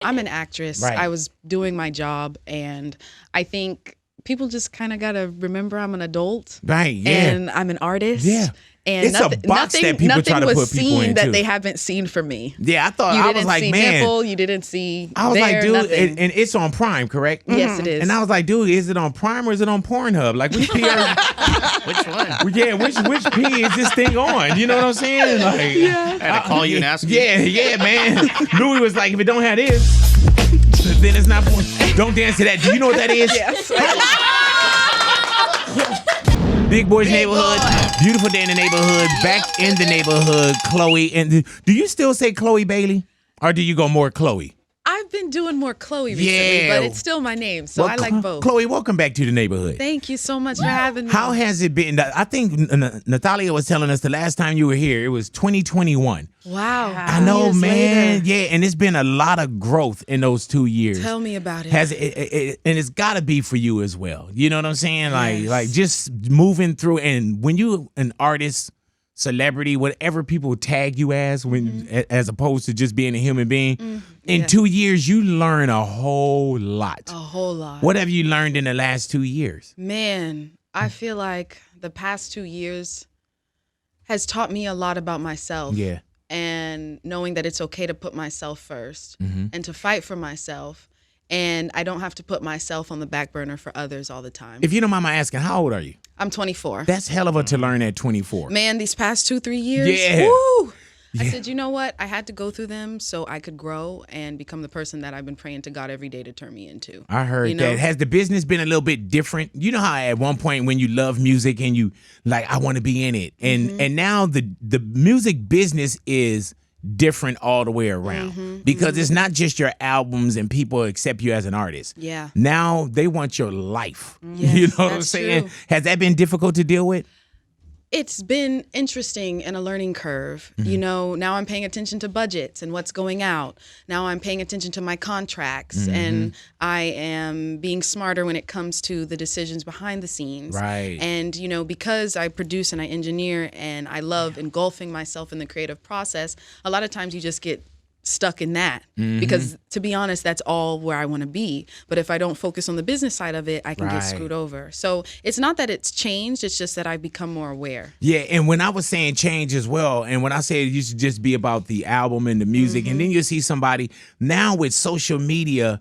I'm an actress. Right. I was doing my job, and I think people just kind of got to remember I'm an adult. Right, yeah. And I'm an artist. Yeah. And It's a box that people try to was put people seen in, that too. they haven't seen for me. Yeah, I thought, You I didn't was like, see man. nipple, you didn't see I was there, like, dude, nothing. and it's on Prime, correct? Yes, it is. And I was like, dude, is it on Prime or is it on Pornhub? Like, which P Which one? yeah, which P is this thing on? You know what I'm saying? Like, I had to call you and ask you. Yeah, man. Louis was like, if it don't have this, then it's not porn. Don't dance to that. Do you know what that is? Yes. Big Boy's Neighborhood. Beautiful day in the neighborhood. Back in the neighborhood. Chlöe. And do you still say Chloe Bailey? Or do you go more Chloe? I've been doing more Chloe recently, Yeah. but it's still my name, so Well, I like both. Chloe, welcome back to the neighborhood. Thank you so much for having me. How has it been? I think Natalia was telling us the last time you were here, it was 2021. Wow. I know, years man. later. Yeah, and it's been a lot of growth in those 2 years. Tell me about it. Has it, and it's got to be for you as well. You know what I'm saying? Yes. Like just moving through, and when you an artist, celebrity, whatever people tag you as, as opposed to just being a human being, in 2 years you learn a whole lot. A whole lot. What have you learned in the last 2 years? Man, I feel like the past 2 years has taught me a lot about myself. Yeah. And knowing that it's okay to put myself first Mm-hmm. and to fight for myself. And I don't have to put myself on the back burner for others all the time. If you don't mind my asking, how old are you? I'm 24. That's hell of a to learn at 24. Man, these past 2-3 years, Yeah. woo! I Yeah. said, you know what? I had to go through them so I could grow and become the person that I've been praying to God every day to turn me into. I heard You know? that. Has the business been a little bit different? You know how at one point when you love music and you like, I want to be in it, and now the music business is different all the way around because it's not just your albums and people accept you as an artist. Yeah. Now they want your life. Yes, you know what I'm that's saying? true. Has that been difficult to deal with? It's been interesting and a learning curve. You know, now I'm paying attention to budgets and what's going out. Now I'm paying attention to my contracts and I am being smarter when it comes to the decisions behind the scenes. Right. And, you know, because I produce and I engineer and I love engulfing myself in the creative process, a lot of times you just get stuck in that because, to be honest, that's all where I want to be. But if I don't focus on the business side of it, I can Right. get screwed over. So it's not that it's changed, it's just that I've become more aware. Yeah, and when I was saying change as well, and when I said you should just be about the album and the music, and then you see somebody now with social media,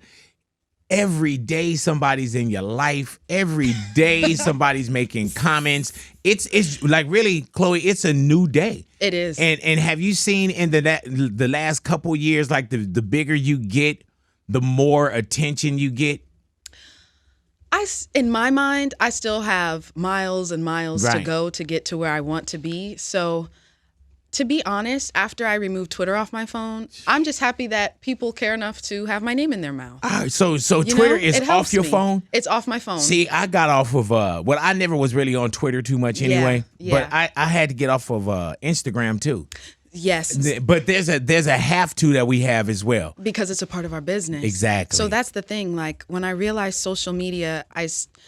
every day somebody's in your life, every day somebody's making comments. It's like really, Chloe, it's a new day. It is. And have you seen in the last couple years, like the bigger you get, the more attention you get? In my mind, I still have miles and miles to Right. go to get to where I want to be. So, to be honest, after I removed Twitter off my phone, I'm just happy that people care enough to have my name in their mouth. So You Twitter know, is it off helps your me. phone? It's off my phone. See, I got off of well, I never was really on Twitter too much anyway. yeah. But I had to get off of Instagram too. Yes. But there's a have to that we have as well. Because it's a part of our business. Exactly. So that's the thing. Like when I realized social media,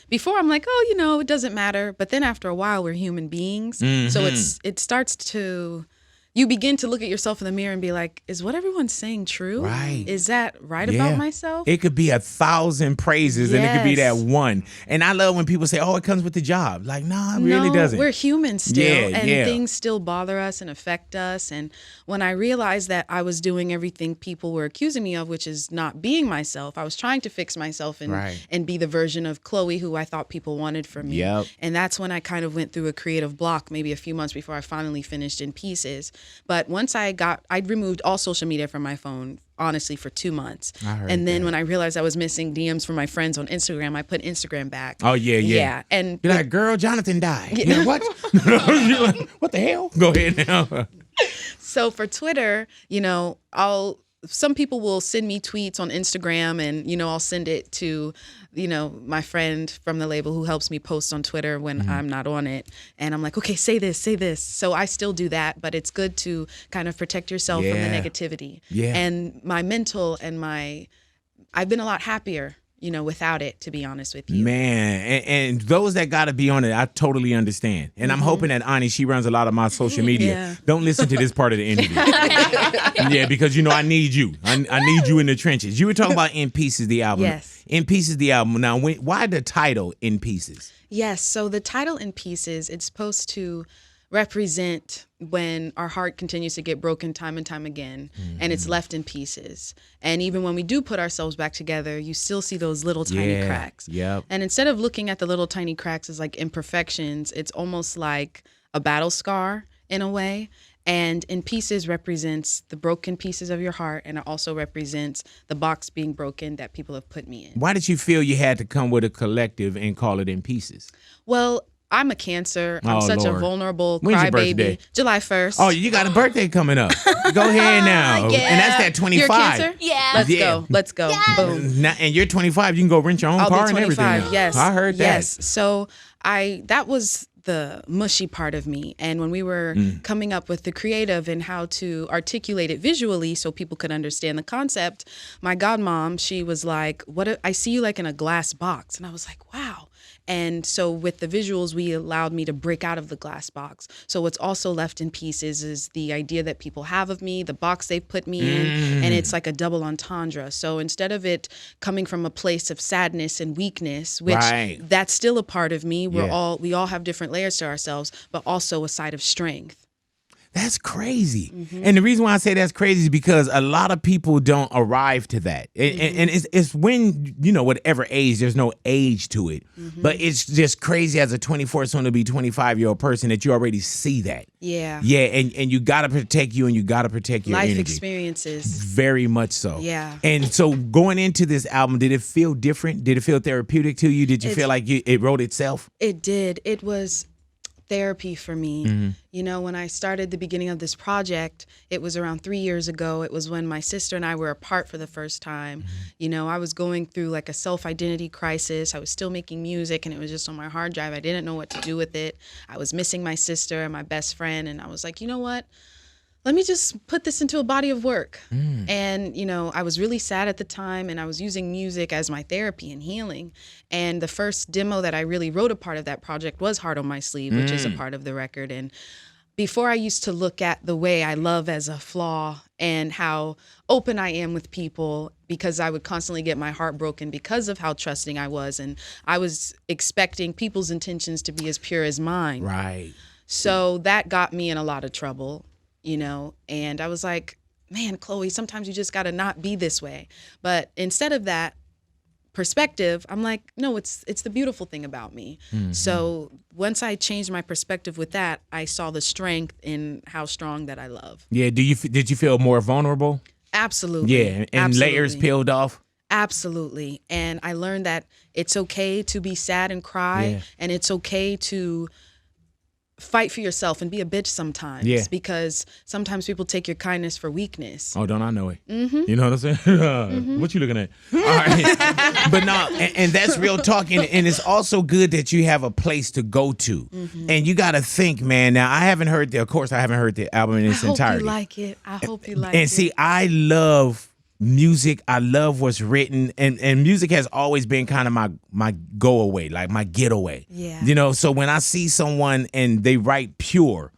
before I'm like, oh, you know, it doesn't matter. But then after a while, we're human beings. So it starts to, you begin to look at yourself in the mirror and be like, is what everyone's saying true? Right. Is that right Yeah. about myself? It could be 1,000 praises and it could be that Yes. one. And I love when people say, oh, it comes with the job. Like, no, it really doesn't. We're humans still, Yeah, and yeah. things still bother us and affect us. And when I realized that I was doing everything people were accusing me of, which is not being myself, I was trying to fix myself and Right. and be the version of Chloe who I thought people wanted from me. Yep. And that's when I kind of went through a creative block, maybe a few months before I finally finished in pieces. But once I'd removed all social media from my phone, honestly, for 2 months. I heard And then that. when I realized I was missing DMs from my friends on Instagram, I put Instagram back. Oh, yeah. Yeah. And You're like, girl, Jonathan died. You're like, what? You're like, what the hell? Go ahead now. so for Twitter, you know, some people will send me tweets on Instagram and, you know, I'll send it to, you know, my friend from the label who helps me post on Twitter when I'm not on it. And I'm like, okay, say this, say this. So I still do that, but it's good to kind of protect yourself from the Yeah. negativity. Yeah. And my mental and I've been a lot happier. without it, to be honest with you. Man, and those that got to be on it, I totally understand. And I'm hoping that Ani, she runs a lot of my social media. Yeah. Don't listen to this part of the interview. Yeah, because I need you. I need you in the trenches. You were talking about In Pieces, the album. Yes. In Pieces, the album. Now, why the title In Pieces? Yes, so the title In Pieces, it's supposed to represent when our heart continues to get broken time and time again, and it's left in pieces. And even when we do put ourselves back together, you still see those little tiny cracks. Yep. And instead of looking at the little tiny cracks as like imperfections, it's almost like a battle scar in a way. And In Pieces represents the broken pieces of your heart, and it also represents the box being broken that people have put me in. Why did you feel you had to come with a collective and call it In Pieces? Well, I'm a Cancer. I'm such a vulnerable When's your birthday? crybaby. July 1st. Oh, you got a birthday coming up. Go ahead now. Yeah. And that's that 25. You're a Cancer? Yeah. Let's Yeah. go. Let's go. Yes. Boom. Now, and you're 25. You can go rent your own I'll car be and everything. 25. now. Yes. I heard that. Yes. So that was the mushy part of me. And when we were coming up with the creative and how to articulate it visually so people could understand the concept, my godmom, she was like, I see you like in a glass box. And I was like, wow. And so with the visuals, we allowed me to break out of the glass box. So what's also left in pieces is the idea that people have of me, the box they've put me in, and it's like a double entendre. So instead of it coming from a place of sadness and weakness, which that's still a part of me, we all have different layers to ourselves, but also a side of strength. That's crazy. And the reason why I say that's crazy is because a lot of people don't arrive to that. And it's when, whatever age, there's no age to it. But it's just crazy as a 24, soon to be 25-year-old person that you already see that. Yeah. Yeah, and you got to protect you and you got to protect your life energy. experiences. Very much so. Yeah. And so going into this album, did it feel different? Did it feel therapeutic to you? Did you feel like it wrote itself? It did. It was therapy for me. When I started the beginning of this project, it was around 3 years ago. It was when my sister and I were apart for the first time. I was going through like a self-identity crisis. I was still making music and it was just on my hard drive. I didn't know what to do with it. I was missing my sister and my best friend. And I was like, you know what? Let me just put this into a body of work. And, I was really sad at the time and I was using music as my therapy and healing. And the first demo that I really wrote a part of that project was Heart on My Sleeve, which is a part of the record. And before I used to look at the way I love as a flaw and how open I am with people because I would constantly get my heart broken because of how trusting I was. And I was expecting people's intentions to be as pure as mine. Right. So that got me in a lot of trouble. And I was like, man, Chlöe, sometimes you just got to not be this way. But instead of that perspective, I'm like, no, it's the beautiful thing about me. So once I changed my perspective with that, I saw the strength in how strong that I love. Yeah. Did you feel more vulnerable? Absolutely. Yeah. And layers peeled off? Absolutely. And I learned that it's okay to be sad and cry, and it's okay to fight for yourself and be a bitch sometimes because sometimes people take your kindness for weakness. Oh, don't I know it? You know what I'm saying? What you looking at? All right. But no, and that's real talk. And it's also good that you have a place to go to. And you got to think, man. Now, I haven't heard of course, I haven't heard the album in its entirety. I hope you like it. I hope you like it. And see, I love music. I love what's written, and music has always been kind of my go away, like my getaway. Yeah. So when I see someone and they write pure,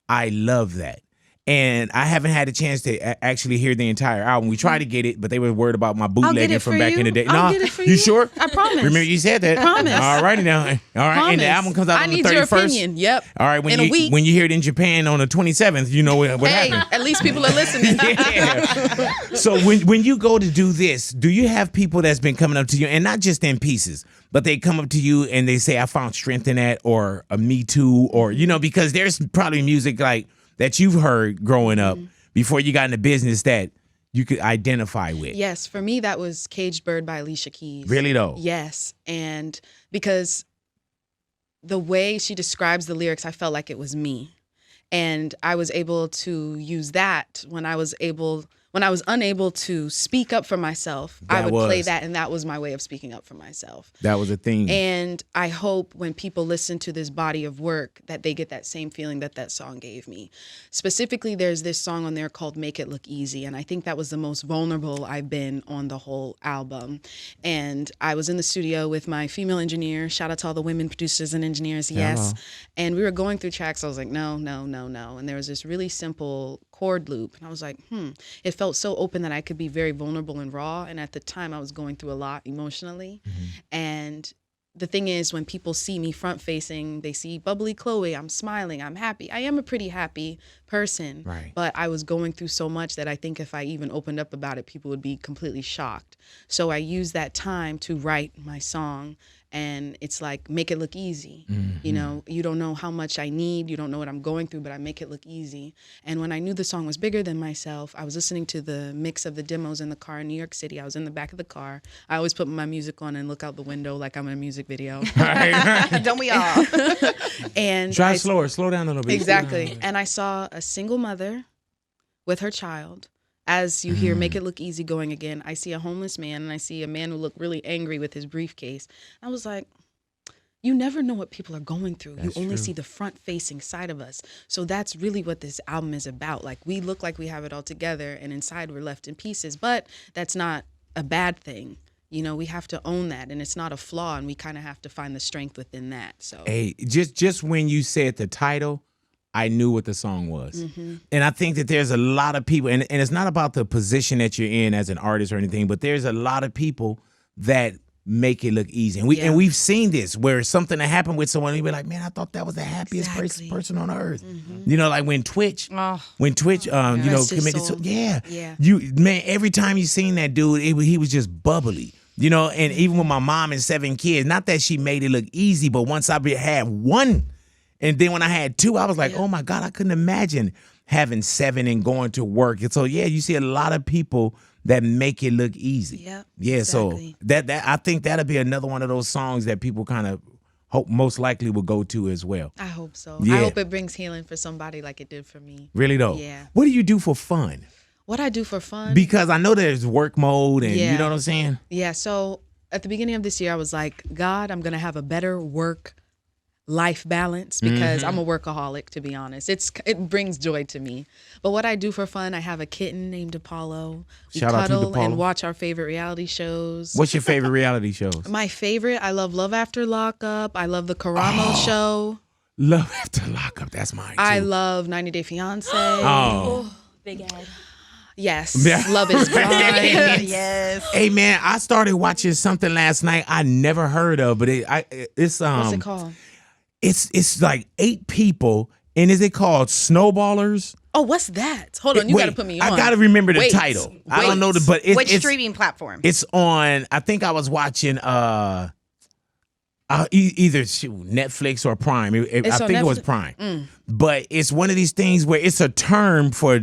I love that. And I haven't had a chance to actually hear the entire album. We tried to get it, but they were worried about my bootlegging from back in the day. I'll get it for you sure? I promise. Remember you said that. Promise. All righty now. All right, Promise. and the album comes out on the 31st. I need your opinion. Yep. All right, in a week. When you hear it in Japan on the 27th, you know what happened. At least people are listening. Yeah. So when you go to do this, do you have people that's been coming up to you, and not just In Pieces, but they come up to you and they say, I found strength in that, or a Me Too, or, because there's probably music like that you've heard growing up before you got into business that you could identify with. Yes, for me, that was Caged Bird by Alicia Keys. Really though? Yes, and because the way she describes the lyrics, I felt like it was me. And I was able to use that when when I was unable to speak up for myself, I That would play was. that, and that was my way of speaking up for myself. That was a thing. And I hope when people listen to this body of work that they get that same feeling that that song gave me. Specifically, there's this song on there called Make It Look Easy. And I think that was the most vulnerable I've been on the whole album. And I was in the studio with my female engineer. Shout out to all the women producers and engineers. Yes. Hello. And we were going through tracks. I was like, no, no, no, no. And there was this really simple chord loop. And I was like, It felt so open that I could be very vulnerable and raw. And at the time, I was going through a lot emotionally. And the thing is, when people see me front facing, they see bubbly Chlöe, I'm smiling, I'm happy. I am a pretty happy person, Right. but I was going through so much that I think if I even opened up about it, people would be completely shocked. So I used that time to write my song, and it's like, make it look easy. You know, you don't know how much I need, you don't know what I'm going through, but I make it look easy. And when I knew the song was bigger than myself, I was listening to the mix of the demos in the car in New York City. I was in the back of the car. I always put my music on and look out the window like I'm in a music video. Don't we all? And Try slower. Slow down a little bit. exactly. And I saw a single mother with her child. As you hear Make It Look Easy going again, I see a homeless man, and I see a man who looked really angry with his briefcase. I was like, you never know what people are going through. That's you only true. see the front-facing side of us. So that's really what this album is about. Like, we look like we have it all together, and inside we're left in pieces. But that's not a bad thing. You know, we have to own that, and it's not a flaw, and we kind of have to find the strength within that. So Hey, just when you said the title, I knew what the song was. And I think that there's a lot of people, and it's not about the position that you're in as an artist or anything, but there's a lot of people that make it look easy. And we've seen this where something that happened with someone, you be like, man, I thought that was the happiest person on earth. You know, like when Twitch, you know, Rest his committed soul. to, yeah. Yeah. Every time you seen that dude, he was just bubbly. You know, and even with my mom and 7 kids, not that she made it look easy, but once I had one, and then when I had 2, I was like, oh my God, I couldn't imagine having 7 and going to work. And so, yeah, you see a lot of people that make it look easy. Yep, Yeah, exactly. so that I think that'll be another one of those songs that people kind of hope most likely will go to as well. I hope so. Yeah. I hope it brings healing for somebody like it did for me. Really though. Yeah. What do you do for fun? What I do for fun? Because I know there's work mode and you know what I'm saying? Yeah, so at the beginning of this year, I was like, God, I'm going to have a better work-life balance because I'm a workaholic, to be honest. It brings joy to me. But what I do for fun, I have a kitten named Apollo. We Shout out to cuddle Apollo. and watch our favorite reality shows. What's your favorite reality shows? My favorite, I love Love After Lockup. I love The Karamo Show. Love After Lockup, that's mine too. I love 90 Day Fiancé. Oh. Big Ed. Yes, Yeah. Love is Blind. Yes. Hey man, I started watching something last night I never heard of, but it's What's it called? It's like 8 people, and is it called Snowballers? Oh, what's that? Hold on, you got to put me on. I gotta remember the Wait, title. I don't know wait. but Which it's streaming platform? It's on. I think I was watching either Netflix or Prime. I It's on think it was Netflix? Prime. But it's one of these things where it's a term for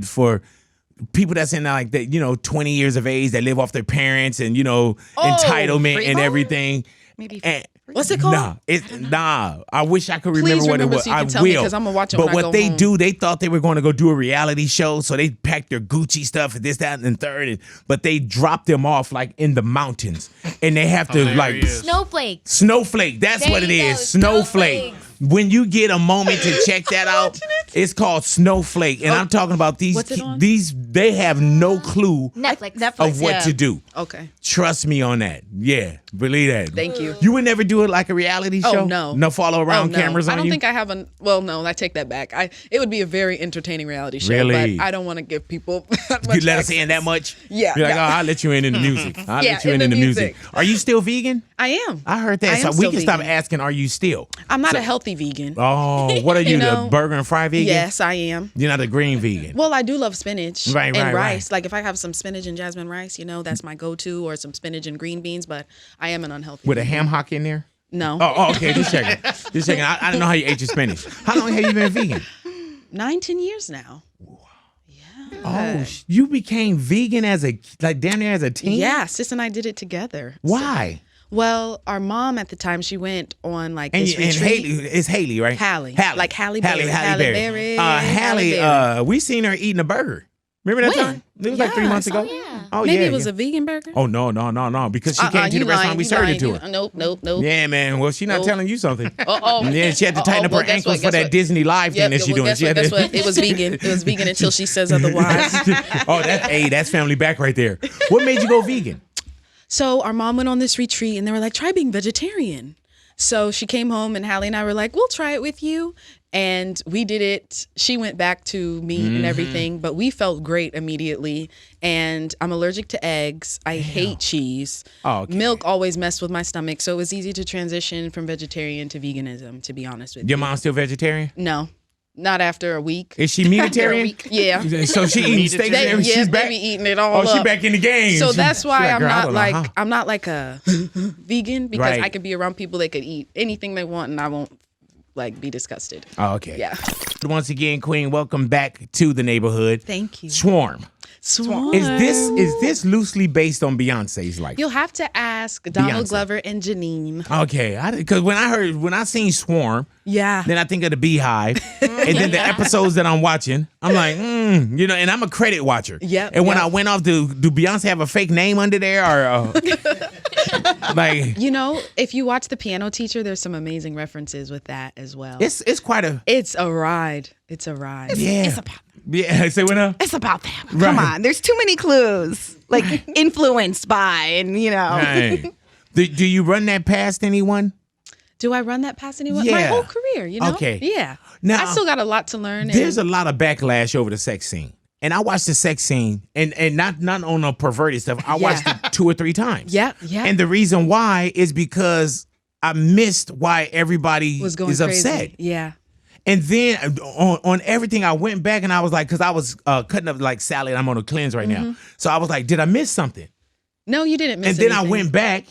people that's in like the 20 years of age that live off their parents and entitlement and freeborn? everything. Maybe. And, What's it called? Nah. I wish I could remember Please what it remember was. so you can I tell me, will. 'cause I'ma watch it But when I what go they home. do, they thought they were going to go do a reality show, so they packed their Gucci stuff and this, that, and third. But they dropped them off like in the mountains, and they have to like Snowflake. Snowflake. That's There what it you is. go, Snowflake. snowflakes. When you get a moment to check that out, it's called Snowflake, and I'm talking about these. What's it on? They have no clue Netflix. of what to do. Okay. Trust me on that. Yeah, believe that. Thank you. You would never do it like a reality show? Oh, no. No follow around Oh, no. cameras on I don't you? think I have well, no, I take that back. It would be a very entertaining reality show, Really? but I don't want to give people that You much let us in access. that much? Yeah, You're like, yeah. oh, I'll let you in the music. I'll Yeah, let you in in the the music. music. Are you still vegan? I am. I heard that. I am So we still can stop vegan. asking, are you still? I'm not a healthy vegan. Oh, what are you, You the know? burger and fry vegan? Yes, I am. You're not a green vegan. Well, I do love spinach Right, and right, rice. right. Like if I have some spinach and jasmine rice, that's my go-to, or some spinach and green beans. But I am an unhealthy. With a vegan. ham hock in there? No. Oh, okay. Just checking. Just checking. I didn't know how you ate your spinach. How long have you been vegan? 10 years now. Oh, you became vegan damn near as a teen? Yeah, sis and I did it together. Why? Well, our mom at the time, she went on like And, this and retreat. Haley, it's Haley, right? Hallie. Hallie. Like Halle Berry. Halle Berry. Halle Berry. Hallie, Halle Berry. we seen her eating a burger. Remember that When? time? It was like 3 months ago. yeah. Oh, Maybe yeah. it was a vegan burger. Oh, no. Because she came to the restaurant. We served it to her. Nope. Yeah, man. Well, she not Nope. telling you something. Uh-oh. Yeah, she had to tighten up Well, her guess ankles what? for that Disney Live thing that she doing. Guess what? It was vegan. It was vegan until she says otherwise. Oh, that's family back right there. What made you go vegan? So our mom went on this retreat and they were like, try being vegetarian. So she came home and Halle and I were like, we'll try it with you. And we did it. She went back to meat and everything, but we felt great immediately. And I'm allergic to eggs. I hate cheese. Oh, okay. Milk always messed with my stomach. So it was easy to transition from vegetarian to veganism, to be honest with you. Your mom's still vegetarian? No, not after a week. Is she meatitarian? Yeah. So she eating steak and she's back. They be eating it all Oh, up. she back in the game. So that's why She I'm girl, I not don't know like how. I'm not like a vegan because Right. I could be around people that could eat anything they want and I won't like be disgusted. Oh, okay. Yeah. Once again, Queen, welcome back to the neighborhood. Thank you. Swarm. Swarm. Is this loosely based on Beyonce's life? You'll have to ask Donald Beyonce. Glover and Janine. Okay, because when I seen Swarm, Yeah. then I think of the Beehive, and then the episodes that I'm watching, I'm like, and I'm a credit watcher. Yep, And when yep. I went off, do Beyonce have a fake name under there, or like? You know, if you watch The Piano Teacher, there's some amazing references with that as well. It's quite a It's a ride. It's a ride. yeah. It's about Yeah, say what up? It's about them. Right. Come on. There's too many clues. Like influenced by and Right. Do you run that past anyone? Do I run that past anyone? Yeah. My whole career, you know? Okay. Yeah. Now, I still got a lot to learn. There's a lot of backlash over the sex scene. And I watched the sex scene, and not on a perverted stuff. I watched it 2 or 3 times. Yeah. And the reason why is because I missed why everybody was going is crazy. upset. Yeah. And then on everything, I went back and I was like, because I was cutting up like salad. I'm on a cleanse right now. So I was like, did I miss something? No, you didn't miss And then I anything. went back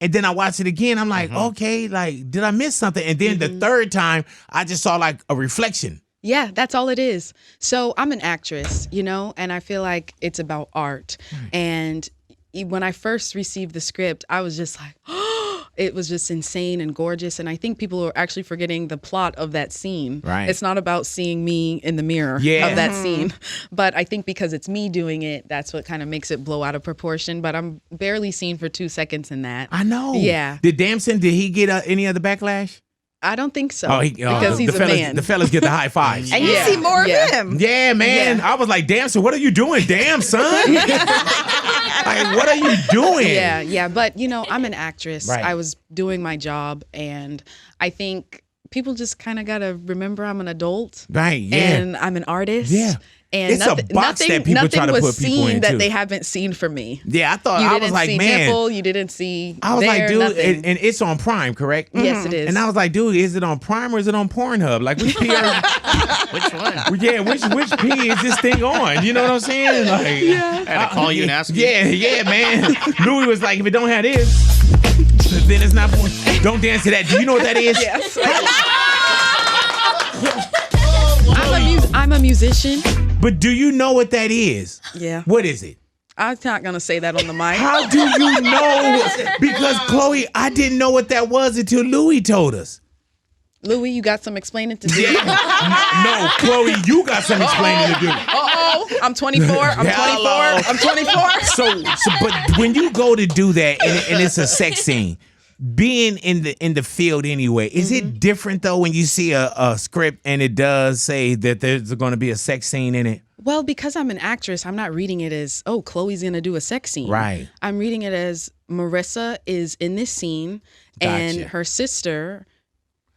and then I watched it again. I'm like, okay, like, did I miss something? And then the third time, I just saw like a reflection. Yeah, that's all it is. So I'm an actress, you know, and I feel like it's about art. And when I first received the script, I was just like, oh, it was just insane and gorgeous. And I think people are actually forgetting the plot of that scene. Right. It's not about seeing me in the mirror of that scene. But I think because it's me doing it, that's what kind of makes it blow out of proportion. But I'm barely seen for 2 seconds in that. I know. Yeah. Did Damson, did he get any other backlash? I don't think so. the Because he's a fellas, man. The fellas get the high fives. and you see more of him. Yeah, man. Yeah. I was like, damn, so what are you doing? Damn, son. Like, what are you doing? Yeah. But, you know, I'm an actress. Right. I was doing my job. And I think people just kind of got to remember I'm an adult. Right, yeah. And I'm an artist. Yeah. And It's a box that people try to was put people seen in, that too. they haven't seen from me. Yeah, I thought, You I didn't was like, see man. nipple. You didn't see I was there, like, dude, nothing. and it's on Prime, correct? Yes, it is. And I was like, dude, is it on Prime or is it on Pornhub? Like, which P Which one? yeah, which P is this thing on? You know what I'm saying? Like, I had to call you and ask you. Yeah, man. Louis was like, if it don't have this, then it's not porn. Don't dance to that. Do you know what that is? Yes. I'm a musician. But do you know what that is? Yeah. What is it? I'm not going to say that on the mic. How do you know? Because Chloe, I didn't know what that was until Louis told us. Louis, you got some explaining to do. No, Chloe, you got some explaining to do. I'm 24. I'm 24. So, but when you go to do that and it's a sex scene, being in the field anyway, is it different though when you see a script and it does say that there's going to be a sex scene in it? Well, because I'm an actress, I'm not reading it as, oh, Chloe's going to do a sex scene. Right. I'm reading it as Marissa is in this scene and Gotcha. her sister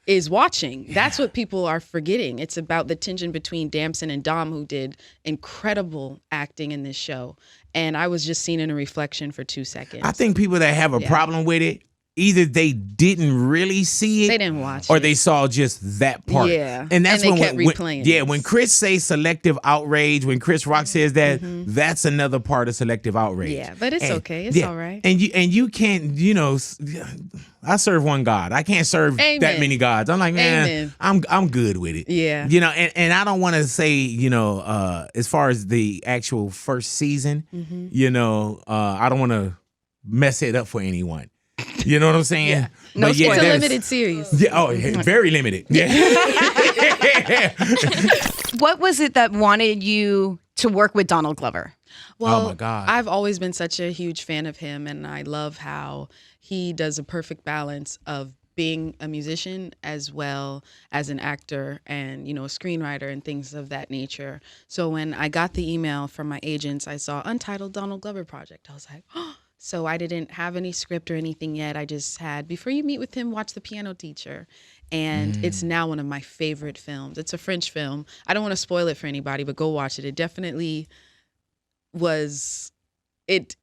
is watching. That's what people are forgetting. It's about the tension between Damson and Dom, who did incredible acting in this show. And I was just seen in a reflection for 2 seconds. I think people that have a problem with it, either they didn't really see it, They didn't watch or it. they saw just that part. Yeah. And that's And they when, kept replaying yeah, it. when Chris says selective outrage, when Chris Rock says that, that's another part of selective outrage. Yeah, but it's And- okay. It's all right. And you can't, I serve one God. I can't serve that Amen. many gods. I'm like, man, Amen. I'm good with it. Yeah. And I don't want to say, as far as the actual first season, I don't want to mess it up for anyone. You know what I'm saying? Yeah. No It's a spoilers. limited series. Yeah, very limited. Yeah. What was it that wanted you to work with Donald Glover? Well, oh my God. I've always been such a huge fan of him, and I love how he does a perfect balance of being a musician as well as an actor and, a screenwriter and things of that nature. So when I got the email from my agents, I saw Untitled Donald Glover Project. I was like, oh. So I didn't have any script or anything yet. I just had, before you meet with him, watch The Piano Teacher. And it's now one of my favorite films. It's a French film. I don't want to spoil it for anybody, but go watch it. It definitely it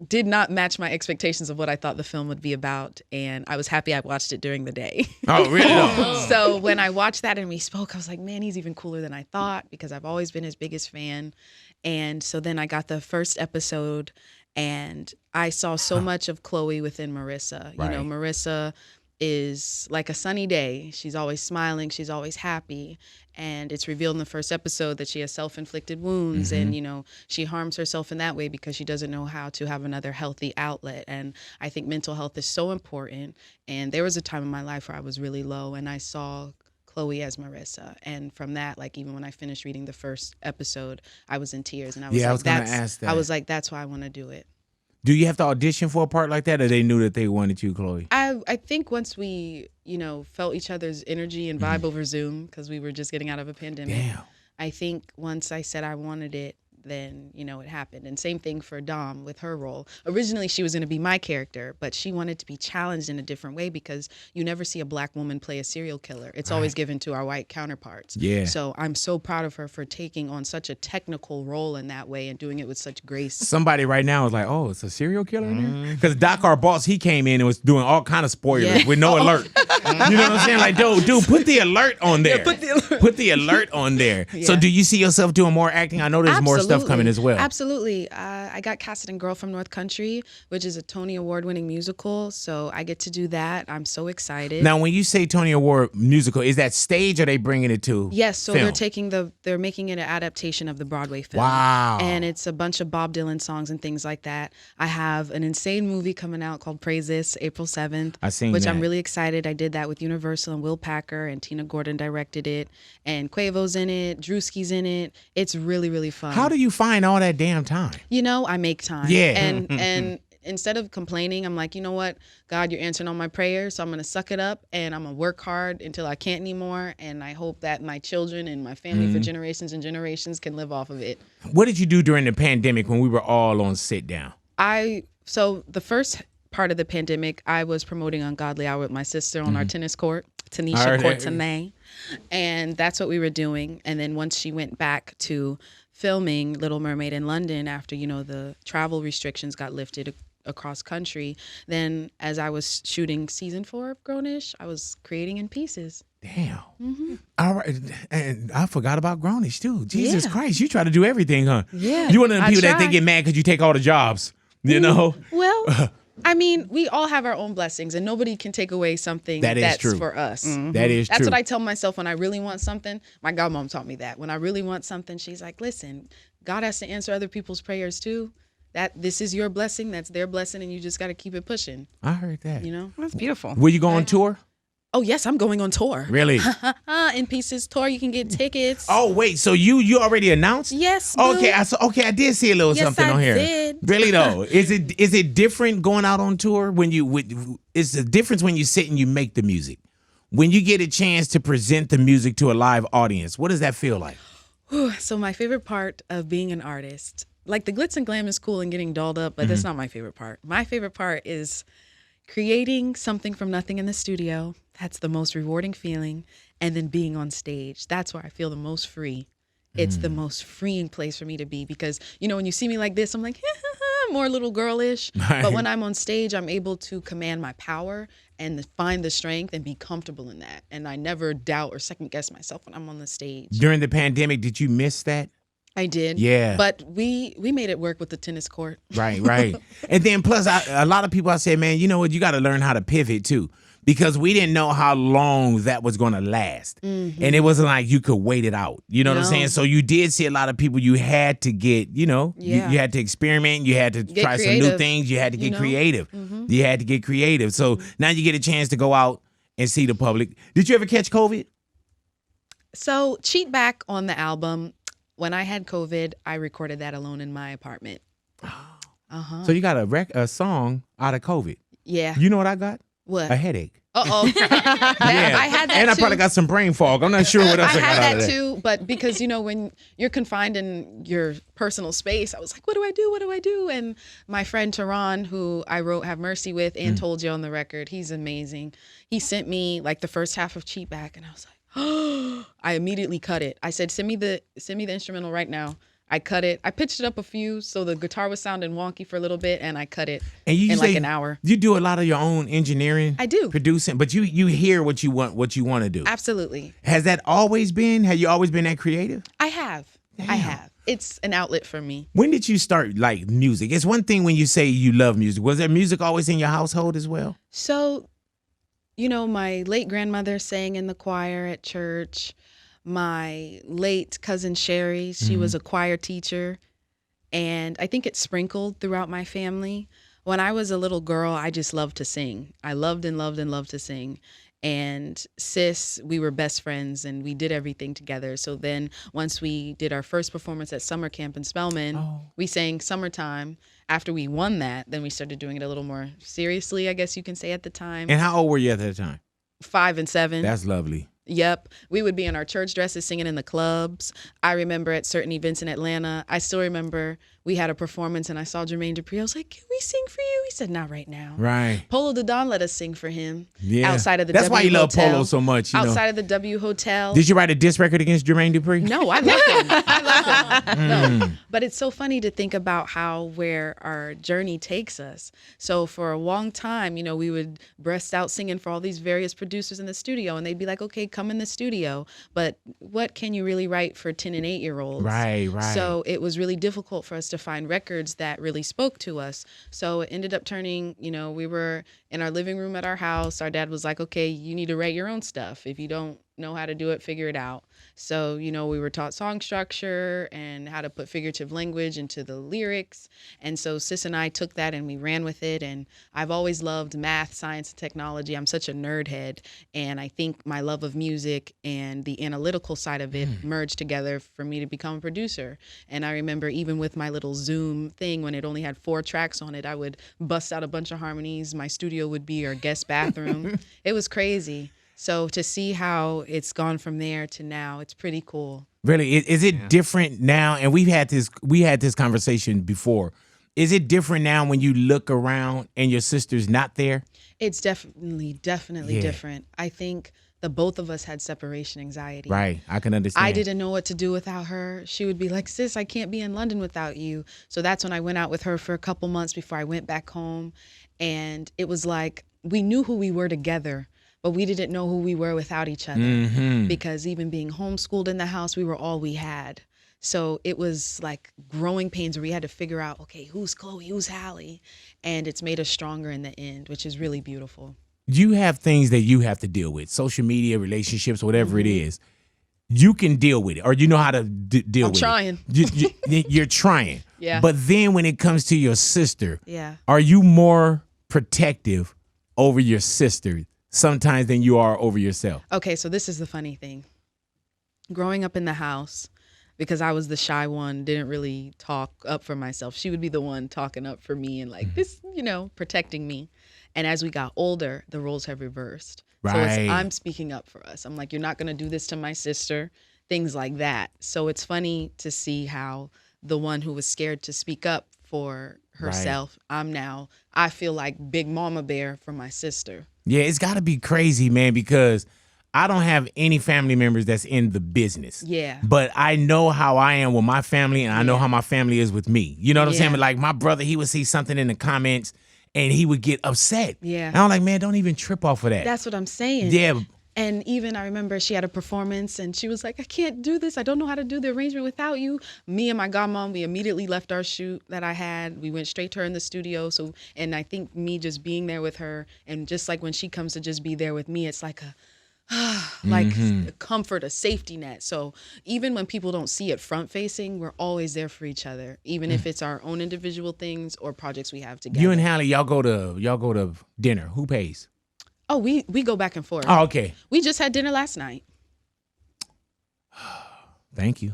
did not match my expectations of what I thought the film would be about. And I was happy I watched it during the day. Oh, really? So when I watched that and we spoke, I was like, man, he's even cooler than I thought, because I've always been his biggest fan. And so then I got the first episode and I saw so much of Chlöe within Marissa. Right. Marissa is like a sunny day. She's always smiling. She's always happy. And it's revealed in the first episode that she has self-inflicted wounds and, she harms herself in that way because she doesn't know how to have another healthy outlet. And I think mental health is so important. And there was a time in my life where I was really low and I saw Chlöe as Marissa. And from that, like even when I finished reading the first episode, I was in tears. And I was Yeah, like, I was gonna ask that. I was like, that's why I want to do it. Do you have to audition for a part like that, or they knew that they wanted you, Chlöe? I think once we, felt each other's energy and vibe over Zoom, because we were just getting out of a pandemic. Damn. I think once I said I wanted it, then, it happened. And same thing for Dom with her role. Originally, she was going to be my character, but she wanted to be challenged in a different way because you never see a Black woman play a serial killer. It's always given to our white counterparts. Yeah. So I'm so proud of her for taking on such a technical role in that way and doing it with such grace. Somebody right now is like, oh, it's a serial killer in there? Because Doc, our boss, he came in and was doing all kind of spoilers with no alert. You know what I'm saying? Like, dude, put the alert on there. Yeah, put the alert. Put the alert on there. So do you see yourself doing more acting? I know there's more stuff coming as well. Absolutely. I got casted in Girl from North Country, which is a Tony Award-winning musical. So I get to do that. I'm so excited. Now, when you say Tony Award musical, is that stage or are they bringing it to Yes, so film? they're making it an adaptation of the Broadway film. Wow. And it's a bunch of Bob Dylan songs and things like that. I have an insane movie coming out called Praise This, April 7th. I seen which that. I'm really excited. I did that with Universal and Will Packer, and Tina Gordon directed it. And Quavo's in it, Drewski's in it. It's really, really fun. How do you find all that damn time? I make time. Yeah. And instead of complaining, I'm like, you know what? God, you're answering all my prayers. So I'm going to suck it up and I'm going to work hard until I can't anymore. And I hope that my children and my family for generations and generations can live off of it. What did you do during the pandemic when we were all on sit down? So the first part of the pandemic, I was promoting Ungodly Hour with my sister on our tennis court, Tanisha Courtenay. And that's what we were doing. And then once she went back to filming Little Mermaid in London after, the travel restrictions got lifted across country, then as I was shooting season 4 of Grownish, I was creating in pieces. Damn. All right. And I forgot about Grownish too. Jesus Christ. You try to do everything, huh? Yeah. You one of the people that try. they get mad because you take all the jobs, you know? Well, I mean, we all have our own blessings and nobody can take away something that's true. for us. That is That's true. what I tell myself when I really want something. My godmom taught me that. When I really want something, she's like, listen, God has to answer other people's prayers too. That this is your blessing, that's their blessing, and you just got to keep it pushing. I heard that. That's beautiful. Will you go on tour? Oh, yes, I'm going on tour. Really? In Pieces tour, you can get tickets. Oh, wait. So you already announced? Yes, boo. Okay, I did see a little Yes, something I on here. did. Really though? Is it different going out on tour when it's the difference when you sit and you make the music? When you get a chance to present the music to a live audience, what does that feel like? So my favorite part of being an artist, like the glitz and glam is cool and getting dolled up, but that's not my favorite part. My favorite part is creating something from nothing in the studio. That's the most rewarding feeling. And then being on stage. That's where I feel the most free. It's the most freeing place for me to be because, when you see me like this, I'm like, more little girlish. Right. But when I'm on stage, I'm able to command my power and find the strength and be comfortable in that. And I never doubt or second guess myself when I'm on the stage. During the pandemic, did you miss that? I did. Yeah. But we made it work with the tennis court. Right. And then plus, a lot of people I said, man, you know what? You got to learn how to pivot too. Because we didn't know how long that was going to last. And it wasn't like you could wait it out. You know what I'm saying? So you did see a lot of people you had to get, you had to experiment. You had to try some new things. You had to get creative. You had to get creative. So now you get a chance to go out and see the public. Did you ever catch COVID? So Cheatback on the album, when I had COVID, I recorded that alone in my apartment. So you got a song out of COVID. Yeah. You know what I got? What? A headache. Uh-oh. I had that and I too. probably got some brain fog. I'm not sure what else I got had out of that too, but because, when you're confined in your personal space, I was like, what do I do? What do I do? And my friend Tehran, who I wrote Have Mercy with and Told You on the record, he's amazing. He sent me like the first half of Cheatback, and I was like, oh, I immediately cut it. I said, send me the instrumental right now. I cut it. I pitched it up a few, so the guitar was sounding wonky for a little bit, and I cut it in like an hour. You do a lot of your own engineering. I do. Producing, but you hear what you want to do. Absolutely. Has that always been? Have you always been that creative? I have. Damn. I have. It's an outlet for me. When did you start like music? It's one thing when you say you love music. Was there music always in your household as well? So, my late grandmother sang in the choir at church. My late cousin Sherry, she was a choir teacher, and I think it sprinkled throughout my family. When I was a little girl, I just loved to sing. I loved and loved and loved to sing. And sis, we were best friends and we did everything together. So then once we did our first performance at summer camp in Spelman, we sang Summertime. After we won that, then we started doing it a little more seriously, I guess you can say at the time. And how old were you at that time? 5 and 7. That's lovely. Yep. We would be in our church dresses singing in the clubs. I remember at certain events in Atlanta, I still remember we had a performance and I saw Jermaine Dupri. I was like, can we sing for you? He said, not right now. Right. Polo the Don let us sing for him. Yeah. Outside of the That's W why you love Hotel. Polo so much. Outside of the W Hotel. Did you write a diss record against Jermaine Dupri? No, I love him. I love him. No. But it's so funny to think about where our journey takes us. So for a long time, we would breast out singing for all these various producers in the studio, and they'd be like, okay, come in the studio. But what can you really write for 10 and 8-year-olds? Right. So it was really difficult for us to find records that really spoke to us. So it ended up turning, we were in our living room at our house. Our dad was like, okay, you need to write your own stuff. If you don't know how to do it, figure it out. So, we were taught song structure and how to put figurative language into the lyrics. And so Sis and I took that and we ran with it. And I've always loved math, science, and technology. I'm such a nerd head. And I think my love of music and the analytical side of it merged together for me to become a producer. And I remember even with my little Zoom thing, when it only had 4 tracks on it, I would bust out a bunch of harmonies. My studio would be our guest bathroom. It was crazy. So to see how it's gone from there to now, it's pretty cool. Really, is it different now? And we had this conversation before. Is it different now when you look around and your sister's not there? It's definitely different. I think the both of us had separation anxiety. Right, I can understand. I didn't know what to do without her. She would be like, sis, I can't be in London without you. So that's when I went out with her for a couple months before I went back home. And it was like, we knew who we were together, but we didn't know who we were without each other because even being homeschooled in the house, we were all we had. So it was like growing pains where we had to figure out, okay, who's Chlöe, who's Halle? And it's made us stronger in the end, which is really beautiful. You have things that you have to deal with, social media, relationships, whatever it is. You can deal with it, or you know how to deal with trying. it. You're trying. Yeah. But then when it comes to your sister, yeah, are you more protective over your sister sometimes than you are over yourself? Okay, so this is the funny thing. Growing up in the house, because I was the shy one, didn't really talk up for myself. She would be the one talking up for me and like this, protecting me. And as we got older, the roles have reversed. Right. So I'm speaking up for us. I'm like, you're not going to do this to my sister, things like that. So it's funny to see how the one who was scared to speak up for herself, I feel like big mama bear for my sister. Yeah, it's got to be crazy, man, because I don't have any family members that's in the business. Yeah. But I know how I am with my family, and I know how my family is with me. You know what I'm saying? But like my brother, he would see something in the comments, and he would get upset. Yeah. And I'm like, man, don't even trip off of that. That's what I'm saying. Yeah. And even I remember she had a performance and she was like, I can't do this. I don't know how to do the arrangement without you. Me and my godmom, we immediately left our shoot that I had. We went straight to her in the studio. And I think me just being there with her, and just like when she comes to just be there with me, it's like a comfort, a safety net. So even when people don't see it front facing, we're always there for each other, even if it's our own individual things or projects we have together. You and Halle, y'all go to dinner. Who pays? Oh, we go back and forth. Oh, okay. We just had dinner last night. Thank you.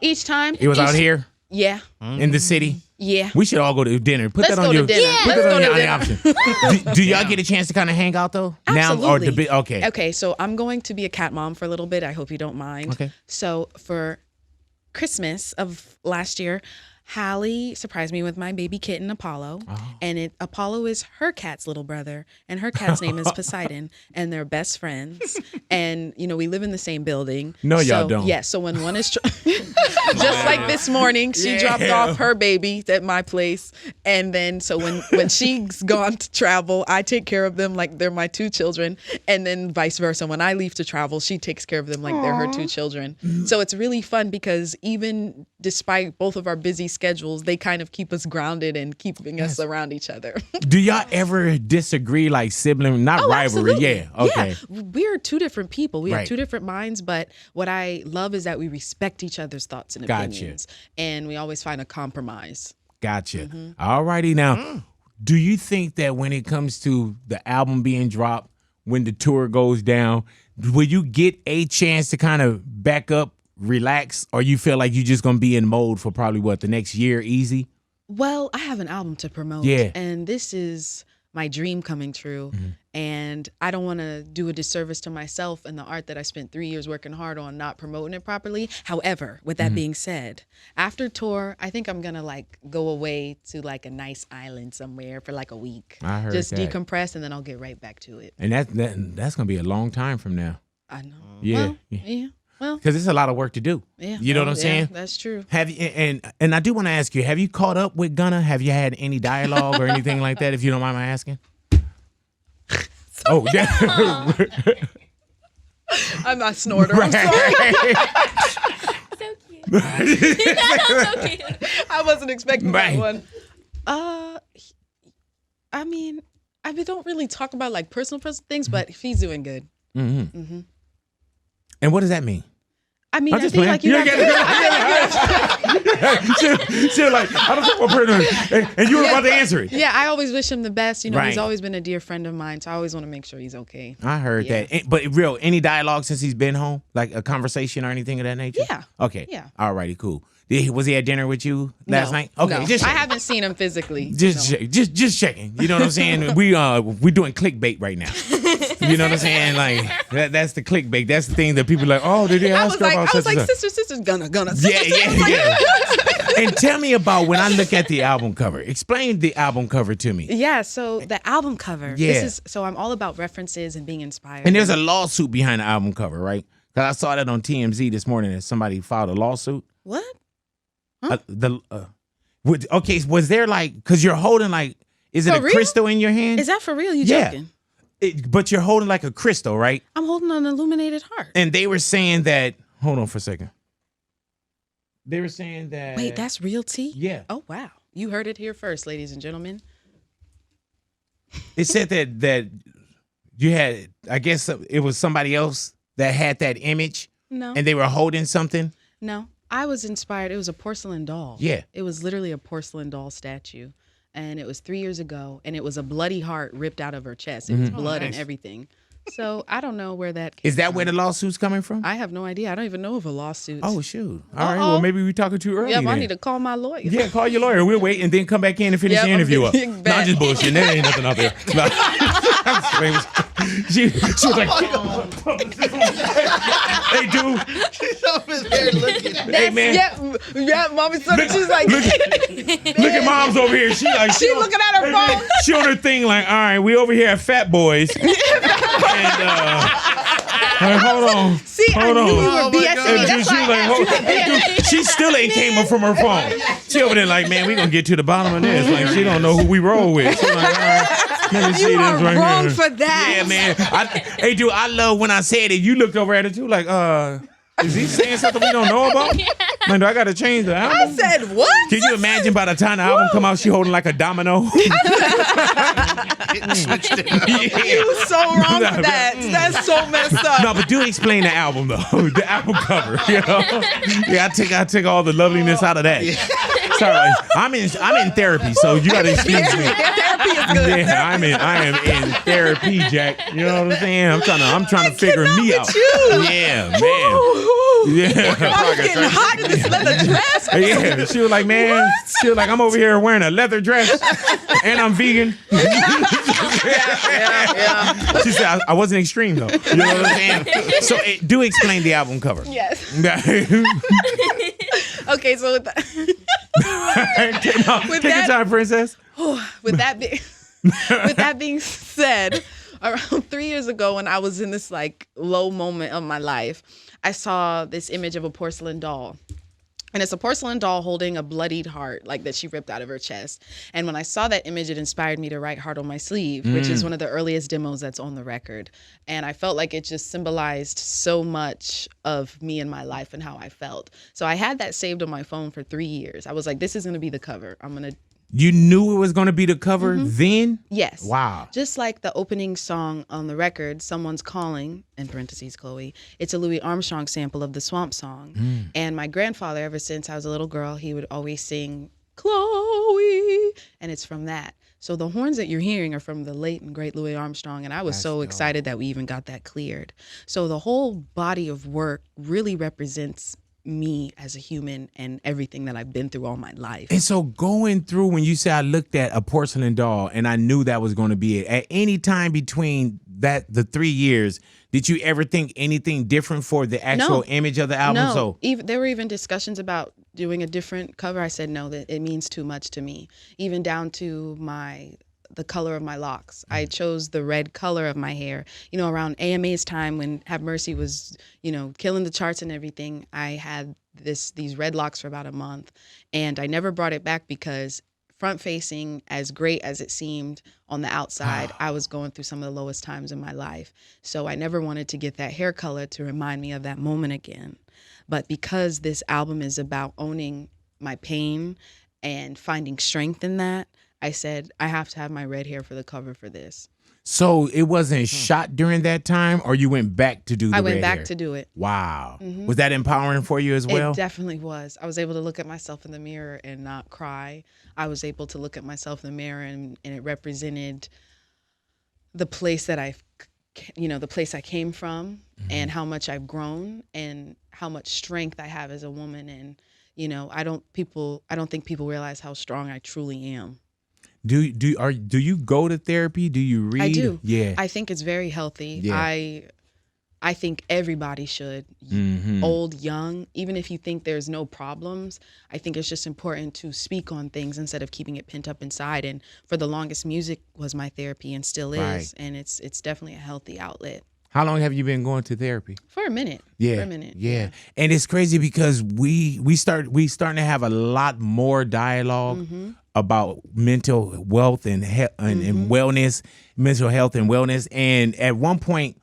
Each time. It was out here Yeah. in the city. Yeah. We should all go to dinner. Put Let's that on go your to dinner. Put Let's that go on to your dinner. option. Do y'all get a chance to kind of hang out though? Absolutely. Now or okay. Okay, so I'm going to be a cat mom for a little bit. I hope you don't mind. Okay. So for Christmas of last year, Halle surprised me with my baby kitten Apollo, and Apollo is her cat's little brother, and her cat's name is Poseidon, and they're best friends, and we live in the same building. No, y'all don't. Yeah, so when one is just like this morning, she dropped off her baby at my place, and then so when she's gone to travel, I take care of them like they're my two children, and then vice versa. When I leave to travel, she takes care of them like they're her two children. So it's really fun because even despite both of our busy schedules, they kind of keep us grounded and keeping us around each other. Do y'all ever disagree like sibling, not rivalry? Absolutely. Yeah. Okay. Yeah. We're two different people. We Right. have two different minds, but what I love is that we respect each other's thoughts and Gotcha. opinions, and we always find a compromise. Gotcha. All righty now. Do you think that when it comes to the album being dropped, when the tour goes down, will you get a chance to kind of back up, relax, or you feel like you're just gonna be in mode for probably the next year easy? Well, I have an album to promote, Yeah. and this is my dream coming true, and I don't want to do a disservice to myself and the art that I spent 3 years working hard on not promoting it properly. However, with that being said, after tour, I think I'm gonna go away to like a nice island somewhere for like a week. I heard just that. decompress, and then I'll get right back to it. And that's gonna be a long time from now. I know. Yeah. Well, yeah. Well, Because it's a lot of work to do. yeah. You know what I'm Yeah, saying? that's true. Have you and I do want to ask you, have you caught up with Gunna? Have you had any dialogue or anything like that, if you don't mind my asking? Oh, yeah. I'm not snorter. I'm sorry. So cute. So cute. I wasn't expecting Right. that one. I mean, don't really talk about like personal things, but he's doing good. And what does that mean? I mean, I'm I just think playing. like you have She's like, I don't know what person, and you were about to answer it. Yeah, I always wish him the best. Right. He's always been a dear friend of mine, so I always want to make sure he's okay. I heard Yeah. that. But any dialogue since he's been home? Like a conversation or anything of that nature? Yeah. Okay. Yeah. All righty, cool. Was he at dinner with you last No, night? Okay, no. just I checking. haven't seen him physically. Just checking. You know what I'm saying? We doing clickbait right now. You know what I'm saying? Like that's the clickbait. That's the thing that people are like, oh, did they I ask was her like, about such and such? sister's gonna. Yeah. And tell me about when I look at the album cover. Explain the album cover to me. Yeah, so the album cover. Yeah. So I'm all about references and being inspired. And there's a lawsuit behind the album cover, right? Because I saw that on TMZ this morning that somebody filed a lawsuit. What? Okay, was there like, because you're holding like, is it For a real? crystal in your hand? Is that for real? You Yeah. joking? But you're holding like a crystal, right? I'm holding an illuminated heart. And they were saying that, hold on for a second. They were saying that. Wait, that's real tea? Yeah. Oh, wow. You heard it here first, ladies and gentlemen. It said that you had, I guess it was somebody else that had that image No. and they were holding something. No. I was inspired. It was a porcelain doll. Yeah. It was literally a porcelain doll statue. And it was 3 years ago. And it was a bloody heart ripped out of her chest. It was blood and nice. everything. So I don't know where that came Is that from. where the lawsuit's coming from? I have no idea. I don't even know of a lawsuit. Oh, shoot. All right. Well, maybe we talking too early. Yep, I then. need to call my lawyer. Yeah, call your lawyer. We'll wait and then come back in and finish Yep, the I'm interview up. getting No, I'm back. just bullshit. There ain't nothing out there. No. she was like, hey, dude. She's over there looking. Hey, man. Yeah, mommy said she's like, Look at mom's over here. She like she looking at her phone. She on her thing like, all right, we over here at Fat Boys. And hold on. See, Hold I knew on. you were Oh, my BSing God. me. And That's she why like, I hold, asked you. hey, dude, she still ain't came up from her phone. She over there like, man, we gonna get to the bottom of this. Like, she don't know who we roll with. She like, all right, let me see You are this right wrong here. for that. Yeah, man. Hey, dude, I love when I said it. You looked over at it too, like, is he saying something we don't know about? Man, do I gotta change the album? I said, what? Can you imagine by the time the album come out, she holding like a domino? Getting switched it up. You were so wrong for that. That's so messed up. No, but do explain the album though. The album cover. You know? Yeah, I take all the loveliness out of that. Sorry, I'm in therapy, so you gotta excuse me. Therapy is good. Yeah, I am in therapy, Jack. You know what I'm saying? I'm trying to figure me out. Yeah, man. Yeah. I was getting hot in this leather dress. Yeah, she was like, man, she was like, I'm over here wearing a leather dress and I'm vegan. She said, I wasn't extreme though. You know what I'm saying? So do explain the album cover. Yes. Okay, so with that, Take your time, princess. with that being said, around 3 years ago when I was in this like low moment of my life, I saw this image of a porcelain doll. And it's a porcelain doll holding a bloodied heart, like that she ripped out of her chest. And when I saw that image, it inspired me to write Heart on My Sleeve, which is one of the earliest demos that's on the record. And I felt like it just symbolized so much of me and my life and how I felt. So I had that saved on my phone for 3 years. I was like, this is going to be the cover. You knew it was going to be the cover then? Yes. Wow. Just like the opening song on the record, Someone's Calling, in parentheses, Chlöe, it's a Louis Armstrong sample of the Swamp Song. And my grandfather, ever since I was a little girl, he would always sing, Chlöe, and it's from that. So the horns that you're hearing are from the late and great Louis Armstrong, and I was so excited that we even got that cleared. So the whole body of work really represents me as a human and everything that I've been through all my life. And so going through, when you say I looked at a porcelain doll and I knew that was going to be it, at any time between the 3 years, did you ever think anything different for the actual image of the album? No, So there were even discussions about doing a different cover. I said no, that it means too much to me, even down to the color of my locks. I chose the red color of my hair. You know, around AMA's time when Have Mercy was, killing the charts and everything, I had these red locks for about a month. And I never brought it back because front facing, as great as it seemed on the outside, I was going through some of the lowest times in my life. So I never wanted to get that hair color to remind me of that moment again. But because this album is about owning my pain and finding strength in that, I said, I have to have my red hair for the cover for this. So it wasn't shot during that time, or you went back to do the red hair? I went back to do it. Wow. Was that empowering for you as well? It definitely was. I was able to look at myself in the mirror and not cry. I was able to look at myself in the mirror and it represented the place that the place I came from and how much I've grown and how much strength I have as a woman. And, I don't think people realize how strong I truly am. Do you go to therapy? Do you read? I do. Yeah. I think it's very healthy. Yeah. I think everybody should, old, young, even if you think there's no problems. I think it's just important to speak on things instead of keeping it pent up inside. And for the longest, music was my therapy and still is. Right. And it's definitely a healthy outlet. How long have you been going to therapy? For a minute. Yeah. For a minute. Yeah. And it's crazy because we starting to have a lot more dialogue about mental wealth and wellness, mental health and wellness. And at one point,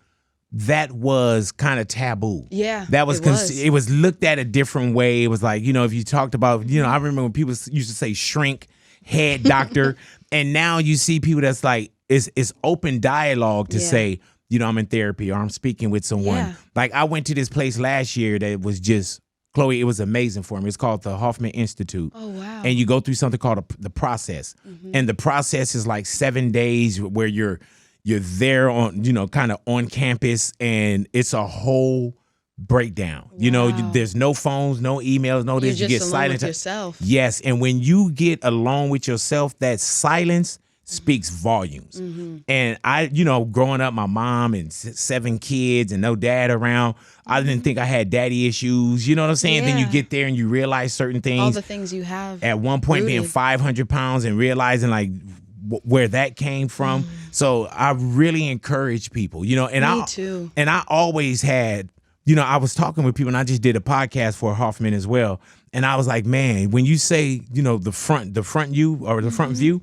that was kind of taboo. Yeah, that was it was looked at a different way. It was like, if you talked about, I remember when people used to say shrink, head doctor, and now you see people that's like it's open dialogue to say, I'm in therapy or I'm speaking with someone. Yeah. Like I went to this place last year that was just, Chlöe, it was amazing for me. It's called the Hoffman Institute. Oh, wow. And you go through something called the process. And the process is like 7 days where you're there on, kind of on campus, and it's a whole breakdown. Wow. There's no phones, no emails, no this. You're You just get alone silent. with yourself. Yes, and when you get alone with yourself, that silence speaks volumes. And I, growing up, my mom and 7 kids and no dad around, I didn't think I had daddy issues. You know what I'm saying? Then you Yeah. get there and you realize certain things. All the things you have. At one point being rooted. 500 pounds and realizing like where that came from. So I really encourage people, and Me too. And I always had, I was talking with people, and I just did a podcast for Hoffman as well. And I was like, man, when you say, the front you or the front view,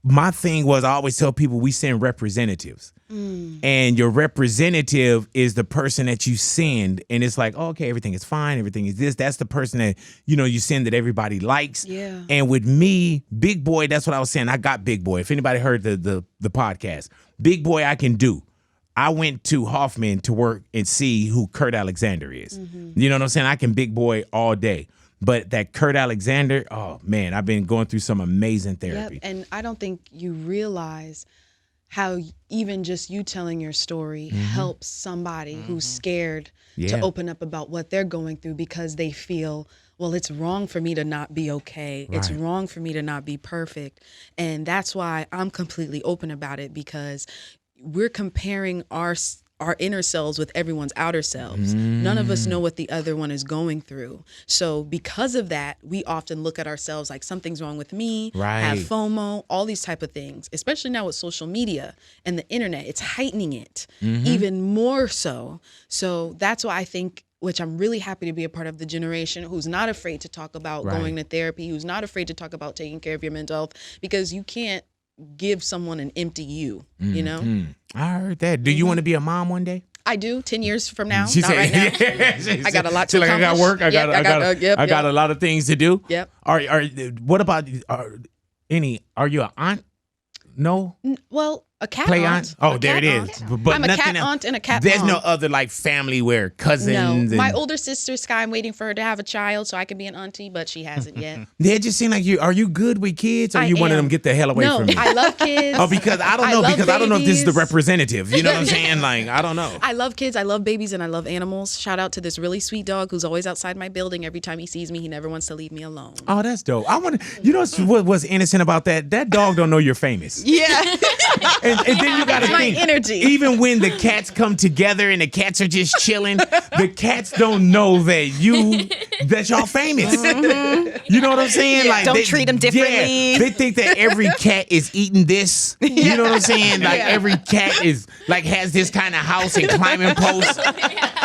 my thing was I always tell people we send representatives. And your representative is the person that you send, and it's like, oh, okay, everything is fine, everything is this. That's the person that, you send that everybody likes. Yeah. And with me, Big Boy, that's what I was saying. I got Big Boy. If anybody heard the podcast, Big Boy I can do. I went to Hoffman to work and see who Kurt Alexander is. You know what I'm saying? I can Big Boy all day. But that Kurt Alexander, oh man, I've been going through some amazing therapy. Yep. And I don't think you realize how even just you telling your story helps somebody who's scared to open up about what they're going through because they feel, well, it's wrong for me to not be okay. It's wrong for me to not be perfect. And that's why I'm completely open about it, because we're comparing our inner selves with everyone's outer selves. None of us know what the other one is going through. So because of that, we often look at ourselves like something's wrong with me, have FOMO, all these type of things, especially now with social media and the internet. It's heightening it even more so. So that's why I think, which I'm really happy to be a part of the generation who's not afraid to talk about going to therapy, who's not afraid to talk about taking care of your mental health, because you can't give someone an empty you, you know? I heard that. Do you want to be a mom one day? I do. 10 years from now. She Not said, right now. yeah. I got a lot to I got accomplish. work. I got a lot of things to do. Yep. What about are you an aunt? No. Well, a cat Play aunt. aunt? Oh, A there cat it aunt. is. But I'm a nothing cat else. aunt and a cat There's mom. no other like family where cousins. No. My and, older sister, Sky, I'm waiting for her to have a child so I can be an auntie, but she hasn't yet. They just seem like you. Are you good with kids? Or I you one of am. them get the hell away No, from me? I love kids. Oh, because I don't know. love Because I don't know if this is the babies. representative. You know what I'm saying? Like, I don't know. I love kids. I love babies and I love animals. Shout out to this really sweet dog who's always outside my building. Every time he sees me, he never wants to leave me alone. Oh, that's dope. I want to. You know what's innocent about that? That dog don't know you're famous. Yeah. And then you got to My think. energy. Even when the cats come together and the cats are just chilling, the cats don't know that y'all famous. You know what I'm saying? Like Don't treat them differently. Yeah, they think that every cat is eating this. You know what I'm saying? Like every cat is like has this kind of house and climbing posts.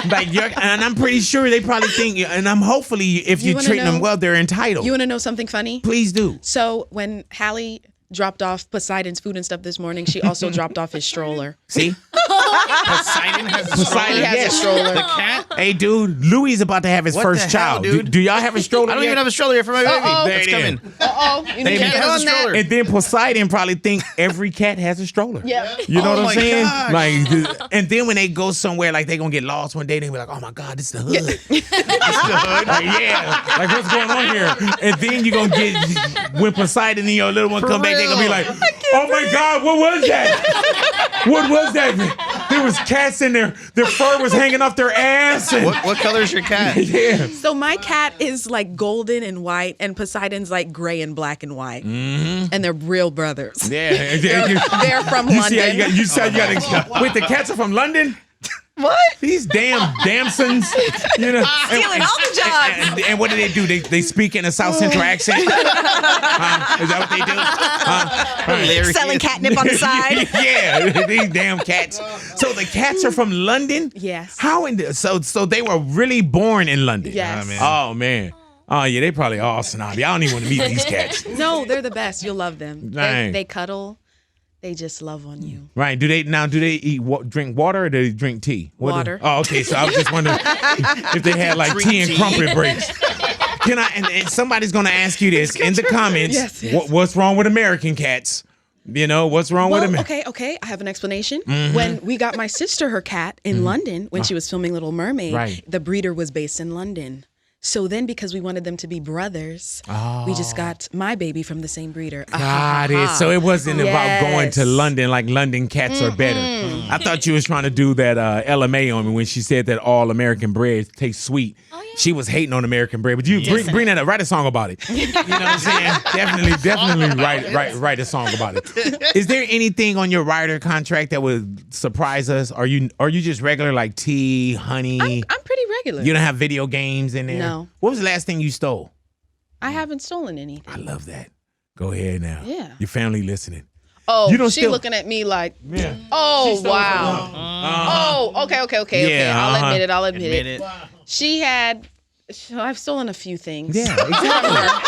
Like and I'm pretty sure they probably think, and I'm hopefully if You you're wanna treating them know- well, they're entitled. You want to know something funny? Please do. So when Halle dropped off Poseidon's food and stuff this morning, she also dropped off his stroller. See? Poseidon has a stroller. He has yes. a stroller. The cat? Hey, dude, Louis is about to have his What first the hell, child. dude? Do y'all have a stroller? I don't yet? even have a stroller yet for my baby. There It's it is. coming. Uh-oh. You need to Cat get has on a that. stroller. And then Poseidon probably think every cat has a stroller. Yeah. You know Oh what I'm my saying? gosh. Like, and then when they go somewhere, like they gonna get lost one day, they be like, "Oh my God, this is the hood." It's the hood. Like, yeah, like what's going on here? And then you gonna get when Poseidon and your little one come back, they gonna be real. like, "Oh my God, what was that? What was that? There was cats in there. Their fur was hanging off their ass." And, What color is your cat? yeah. So my cat is like golden and white, and Poseidon's like gray and black and white, and they're real brothers. Yeah, They're from you see how London. you said you got wait, the cats are from London? What? These damn damsons, you know, Stealing all the jobs. And what do? They speak in a South Central accent? Is that what they do? Hilarious. Selling catnip on the side. Yeah, these damn cats. So the cats are from London? Yes. How so they were really born in London? Yes. man. Oh man. Oh yeah, they probably all snobby. I don't even want to meet these cats. No, they're the best. You'll love them. Dang. They cuddle. They just love on you. Right? Do they eat drink water or do they drink tea? What do- Water. Oh, okay. So I was just wondering if they had like tea and crumpet breaks. Can I? And somebody's gonna ask you this in the comments. Yes. What's wrong with American cats? You know what's wrong with them? Okay. I have an explanation. When we got my sister her cat in London, when she was filming Little Mermaid, Right. the breeder was based in London. So then, because we wanted them to be brothers, we just got my baby from the same breeder. Got it. So it wasn't about going to Yes. London like London cats are better. I thought you was trying to do that LMA on me when she said that all American bread tastes sweet. Oh, yeah. She was hating on American bread, but you bring that up. Write a song about it. You know what I'm saying? Definitely write a song about it. Is there anything on your writer contract that would surprise us? Are you just regular like tea, honey? I'm pretty regular. You don't have video games in there? No. What was the last thing you stole? I haven't stolen anything. I love that. Go ahead now. Yeah. Your family listening. Oh, You don't she still- looking at me like, Yeah. oh, wow. Oh, okay. Yeah, I'll admit it. I'll admit Admit it. it. She had, I've stolen a few things. Yeah, exactly.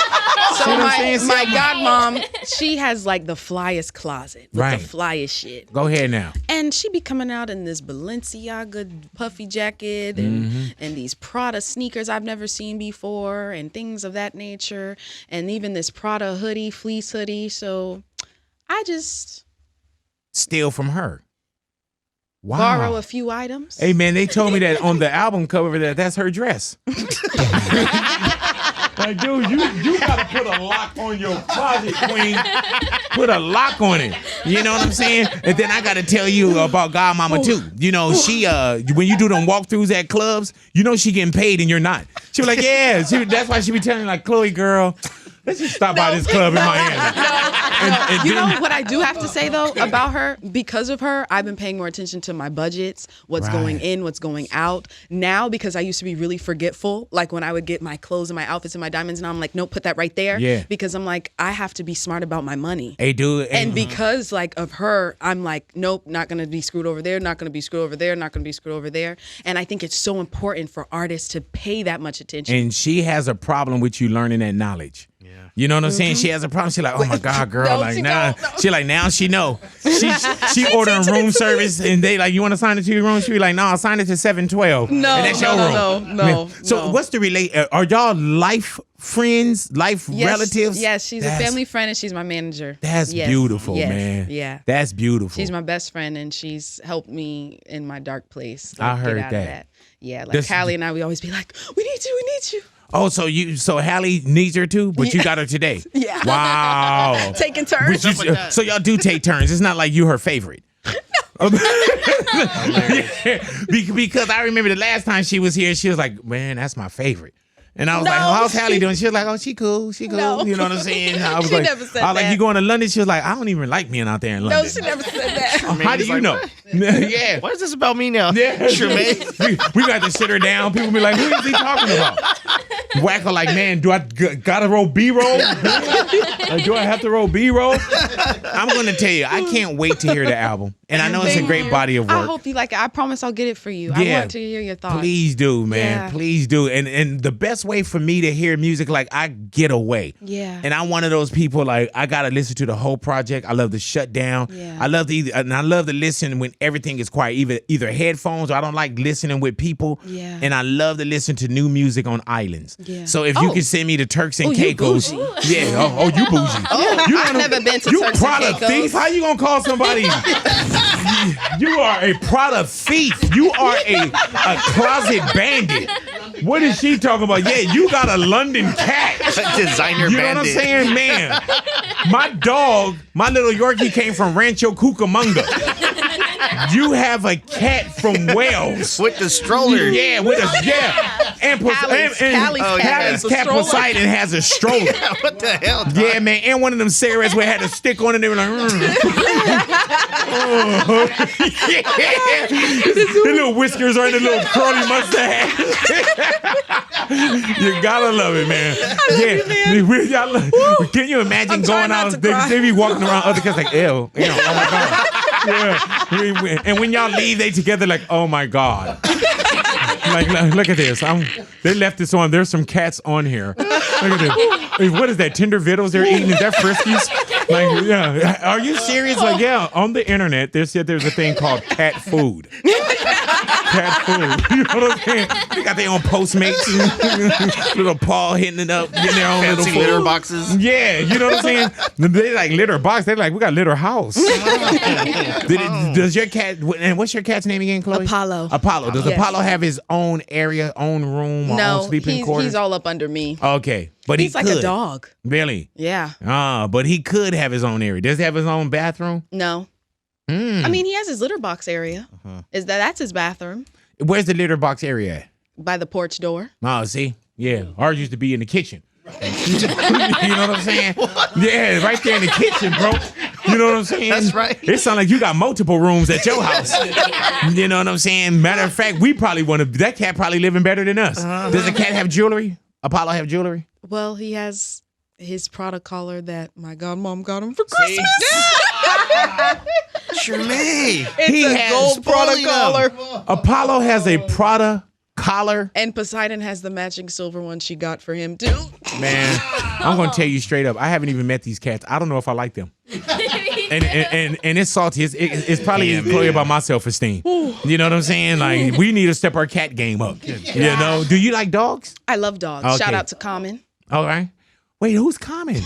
So what I'm my saying? godmom, she has like the flyest closet with Right. the flyest shit. Go ahead now. And she be coming out in this Balenciaga puffy jacket and these Prada sneakers I've never seen before and things of that nature. And even this Prada hoodie, fleece hoodie. So I just Steal from her. Wow. borrow a few items. Hey man, they told me that on the album cover that's her dress. Like, dude, you gotta put a lock on your closet, queen. Put a lock on it. You know what I'm saying? And then I gotta tell you about Godmama too. You know, she when you do them walkthroughs at clubs, you know she getting paid and you're not. She was like, yeah. That's why she be telling you, like, Chlöe, girl, let's just stop by this club in Miami. And You know what I do have to say though about her? Because of her, I've been paying more attention to my budgets, what's going in, what's going out. Now, because I used to be really forgetful, like when I would get my clothes and my outfits and my diamonds, and I'm like, nope, put that right there. Yeah. Because I'm like, I have to be smart about my money. Hey, dude. And because like of her, I'm like, nope, not gonna be screwed over there, not gonna be screwed over there, not gonna be screwed over there. And I think it's so important for artists to pay that much attention. And she has a problem with you learning that knowledge. You know what I'm saying? She has a problem. She's like, oh my God, girl. No, like she now, don't. No. she like now she know. She ordering room service, and they like, you want to sign it to your room? She be like, no, I'll sign it to 712. No, and that's your room. no. So what's the relate? Are y'all life friends, relatives? Yes, she's a family friend and she's my manager. That's beautiful, yes, man. Yeah. That's beautiful. She's my best friend and she's helped me in my dark place. I heard get out of that. Yeah, like Halle and I, we always be like, we need you. Oh, so Halle needs her too, but you got her today. Yeah. Wow. Taking turns. So y'all do take turns. It's not like you her favorite. Because I remember the last time she was here, she was like, man, that's my favorite. And I was like, how's Halle doing? She was like, oh, she cool. No. You know what I'm saying? I was She like, never said like, that. you going to London? She was like, I don't even like being out there in London. No, she never said that. How do you know? Yeah. What is this about me now? Yeah. Tremaine? we got to sit her down. People be like, who is he talking about? Whack her like, man, do I gotta roll B-roll? Like, do I have to roll B-roll? I'm going to tell you, I can't wait to hear the album. And I know it's a great body of work. I hope you like it. I promise I'll get it for you. Yeah. I want to hear your thoughts. Please do, man. Yeah. Please do. And the best way for me to hear music, like, I get away. Yeah. And I'm one of those people, like, I gotta listen to the whole project. I love to shut down. Yeah. I love to listen when everything is quiet, either headphones or I don't like listening with people. Yeah. And I love to listen to new music on islands. Yeah. So if you can send me to Turks and Oh, you Caicos, bougie. yeah. Oh, you bougie. I've never been to you Turks and product Caicos. thief? How you gonna call somebody? You are a product thief. You are a closet bandit. What is she talking about? Yeah, you got a London cat. Designer You know what I'm bandit. saying? Man, my dog, my little Yorkie came from Rancho Cucamonga. You have a cat from Wales. With the stroller. Yeah, and Halle's cat cat Poseidon has a stroller. What the hell? Dog? Yeah, man, and one of them cigarettes where it had a stick on it. They were like, yeah. The little whiskers are in the little curly mustache. You gotta love it, man. Can you imagine I'm going trying not out? to cry. They be walking around other cats like, ew, oh my god. Yeah. And when y'all leave, they together like, oh my god. Like, look at this. They left this on. There's some cats on here. Look at this. What is that? Tender Vittles they're eating? Is that Friskies? Like, yeah. Are you serious? Like, yeah. On the internet, there's a thing called cat food. Cat food. You know what I'm saying? They got their own Postmates. Little paw hitting it up, getting their own Fancy little litter food. boxes. Yeah, you know what I'm saying? They like litter box. They're like, we got litter house. Does your cat? And what's your cat's name again, Chlöe? Apollo. Apollo. Does Yes. Apollo have his own area, own room, or No, own sleeping quarters? he's all up under me. Okay, but He's he like could. a dog. Really? Yeah. But he could have his own area. Does he have his own bathroom? No. Mm. I mean, he has his litter box area. That's his bathroom Where's the litter box area at? by the porch door. Oh, see? Yeah. Ours used to be in the kitchen. You know what I'm saying? Yeah, right there in the kitchen, bro. You know what I'm saying? That's right. It sounds like you got multiple rooms at your house. You know what I'm saying? Matter of fact, that cat probably living better than us. Does the cat have jewelry? Apollo have jewelry? Well, he has his Prada collar that my godmom got him for Christmas. Tremaine. He It's a has gold Prada spoiling collar. Apollo has a Prada collar. And Poseidon has the matching silver one she got for him too. Man, I'm gonna tell you straight up. I haven't even met these cats. I don't know if I like them. And it's salty. It's probably Chloe about my self-esteem. You know what I'm saying? Like, we need to step our cat game up. You know? Do you like dogs? I love dogs. Okay. Shout out to Common. All right. Wait, who's Common?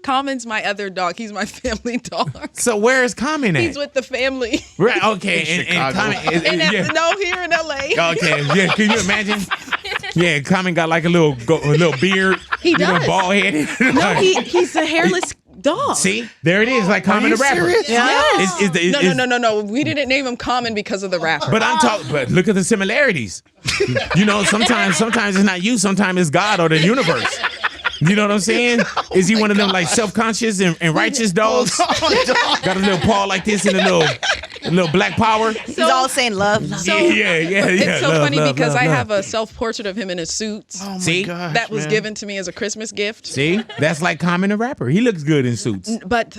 Common's my other dog. He's my family dog. So where is Common at? He's with the family. Right. Okay. And Chicago. Common is, And yeah. no, here in LA. Okay. Yeah. Can you imagine? Yeah, Common got like a little beard. He you know, does. bald headed. No, he's a hairless dog. See, there it is, like Common the rapper. Yes. No. We didn't name him Common because of the rapper. But I'm talking. But look at the similarities. You know, sometimes it's not you. Sometimes it's God or the universe. You know what I'm saying? Is he one of them like self-conscious and righteous dogs? Got a little paw like this and a little black power. He's all saying love. So, yeah. It's so Love, funny love, because love, I love. have a self-portrait of him in his suits. Oh my See? gosh, that was man. given to me as a Christmas gift. See, that's like Common the rapper. He looks good in suits. But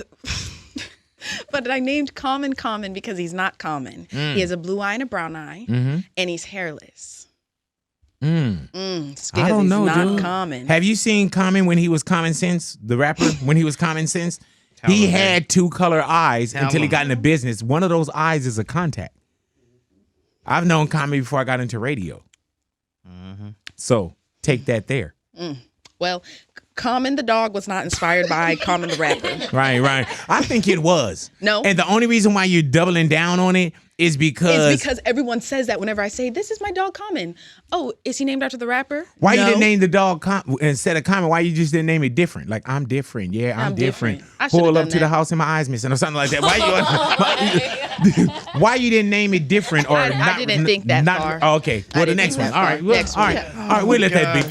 I named Common because he's not common. He has a blue eye and a brown eye, and he's hairless. It's because I don't he's know, not dude. common. Have you seen Common when he was Common Sense, the rapper? When he was Common Sense, he him, had 2 color eyes Tell until he him. got into business. One of those eyes is a contact. I've known Common before I got into radio. So take that there. Well, Common the dog was not inspired by Common the rapper. Right. I think it was. No. And the only reason why you're doubling down on it is because. It's because everyone says that whenever I say, this is my dog Common. Oh, is he named after the rapper? Why you No. didn't name the dog instead of Common? Why you just didn't name it different? Like, I'm different. Yeah, I'm different. I should've Pull done up to the that. house and my eyes missing or something like that. Why you didn't name it different? Or I didn't think that far. Oh, okay. Well, the didn't next think one. that All far. right. Well, Next all one. right. All right. We'll let that be.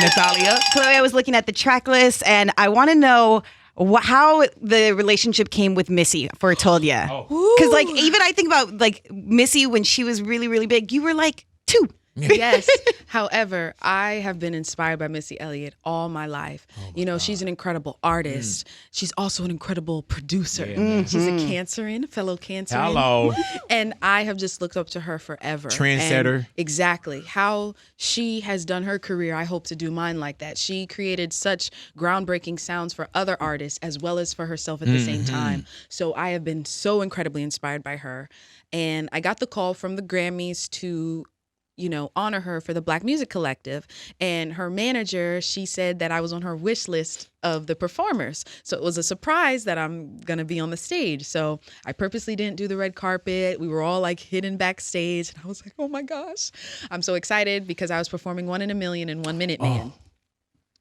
Natalia. Chlöe, I was looking at the track list, and I want to know how the relationship came with Missy for Told Ya. Because, like, even I think about, like, Missy when she was really, really big, you were, like, 2. Yes. However, I have been inspired by Missy Elliot all my life. She's an incredible artist. She's also an incredible producer. She's a Cancerian, fellow Cancerian. Hello. And I have just looked up to her forever. Trendsetter. And exactly. How she has done her career, I hope to do mine like that. She created such groundbreaking sounds for other artists as well as for herself at the same time. So I have been so incredibly inspired by her. And I got the call from the Grammys to honor her for the Black Music Collective. And her manager, she said that I was on her wish list of the performers. So it was a surprise that I'm going to be on the stage. So I purposely didn't do the red carpet. We were all like hidden backstage. And I was like, oh my gosh. I'm so excited because I was performing 1 in a Million and 1 Minute Man.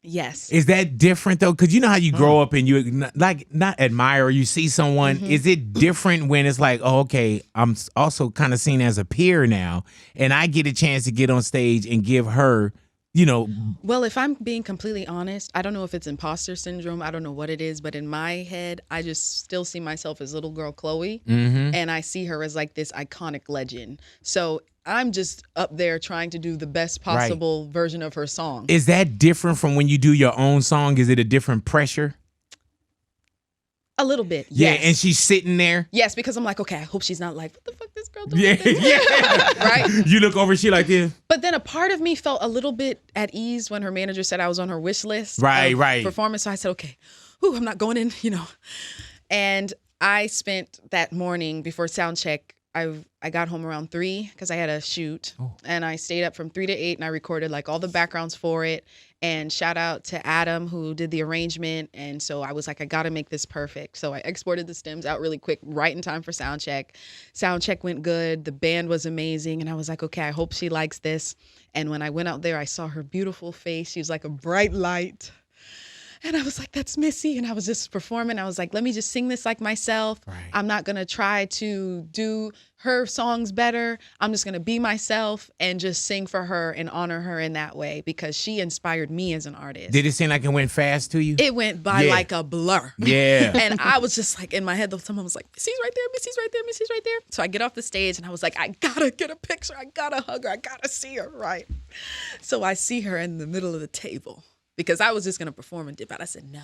Yes. Is that different though? Because you know how you grow up and you not admire or you see someone. Is it different when it's like, oh, okay, I'm also kind of seen as a peer now, and I get a chance to get on stage and give her, Well, if I'm being completely honest, I don't know if it's imposter syndrome. I don't know what it is, but in my head, I just still see myself as little girl Chloe, and I see her as like this iconic legend. So I'm just up there trying to do the best possible version of her song. Is that different from when you do your own song? Is it a different pressure? A little bit, Yeah, yes. and she's sitting there. Yes, because I'm like, okay, I hope she's not like, what the fuck this girl doing? Yeah. Right? You look over, she like this. But then a part of me felt a little bit at ease when her manager said I was on her wish list Right, of right. performance. So I said, okay, I'm not going in, And I spent that morning before sound check. I got home around 3 because I had a shoot, and I stayed up from 3 to 8, and I recorded like all the backgrounds for it. And shout out to Adam who did the arrangement. And so I was like, I got to make this perfect. So I exported the stems out really quick, right in time for sound check. Sound check went good. The band was amazing. And I was like, okay, I hope she likes this. And when I went out there, I saw her beautiful face. She was like a bright light. And I was like, that's Missy. And I was just performing. I was like, let me just sing this like myself. Right. I'm not going to try to do her songs better. I'm just going to be myself and just sing for her and honor her in that way because she inspired me as an artist. Did it seem like it went fast to you? It went by like a blur. Yeah. And I was just like in my head, someone was like, Missy's right there, Missy's right there, Missy's right there. So I get off the stage and I was like, I gotta get a picture. I gotta hug her. I gotta see her, right? So I see her in the middle of the table. Because I was just going to perform and dip out. I said, no.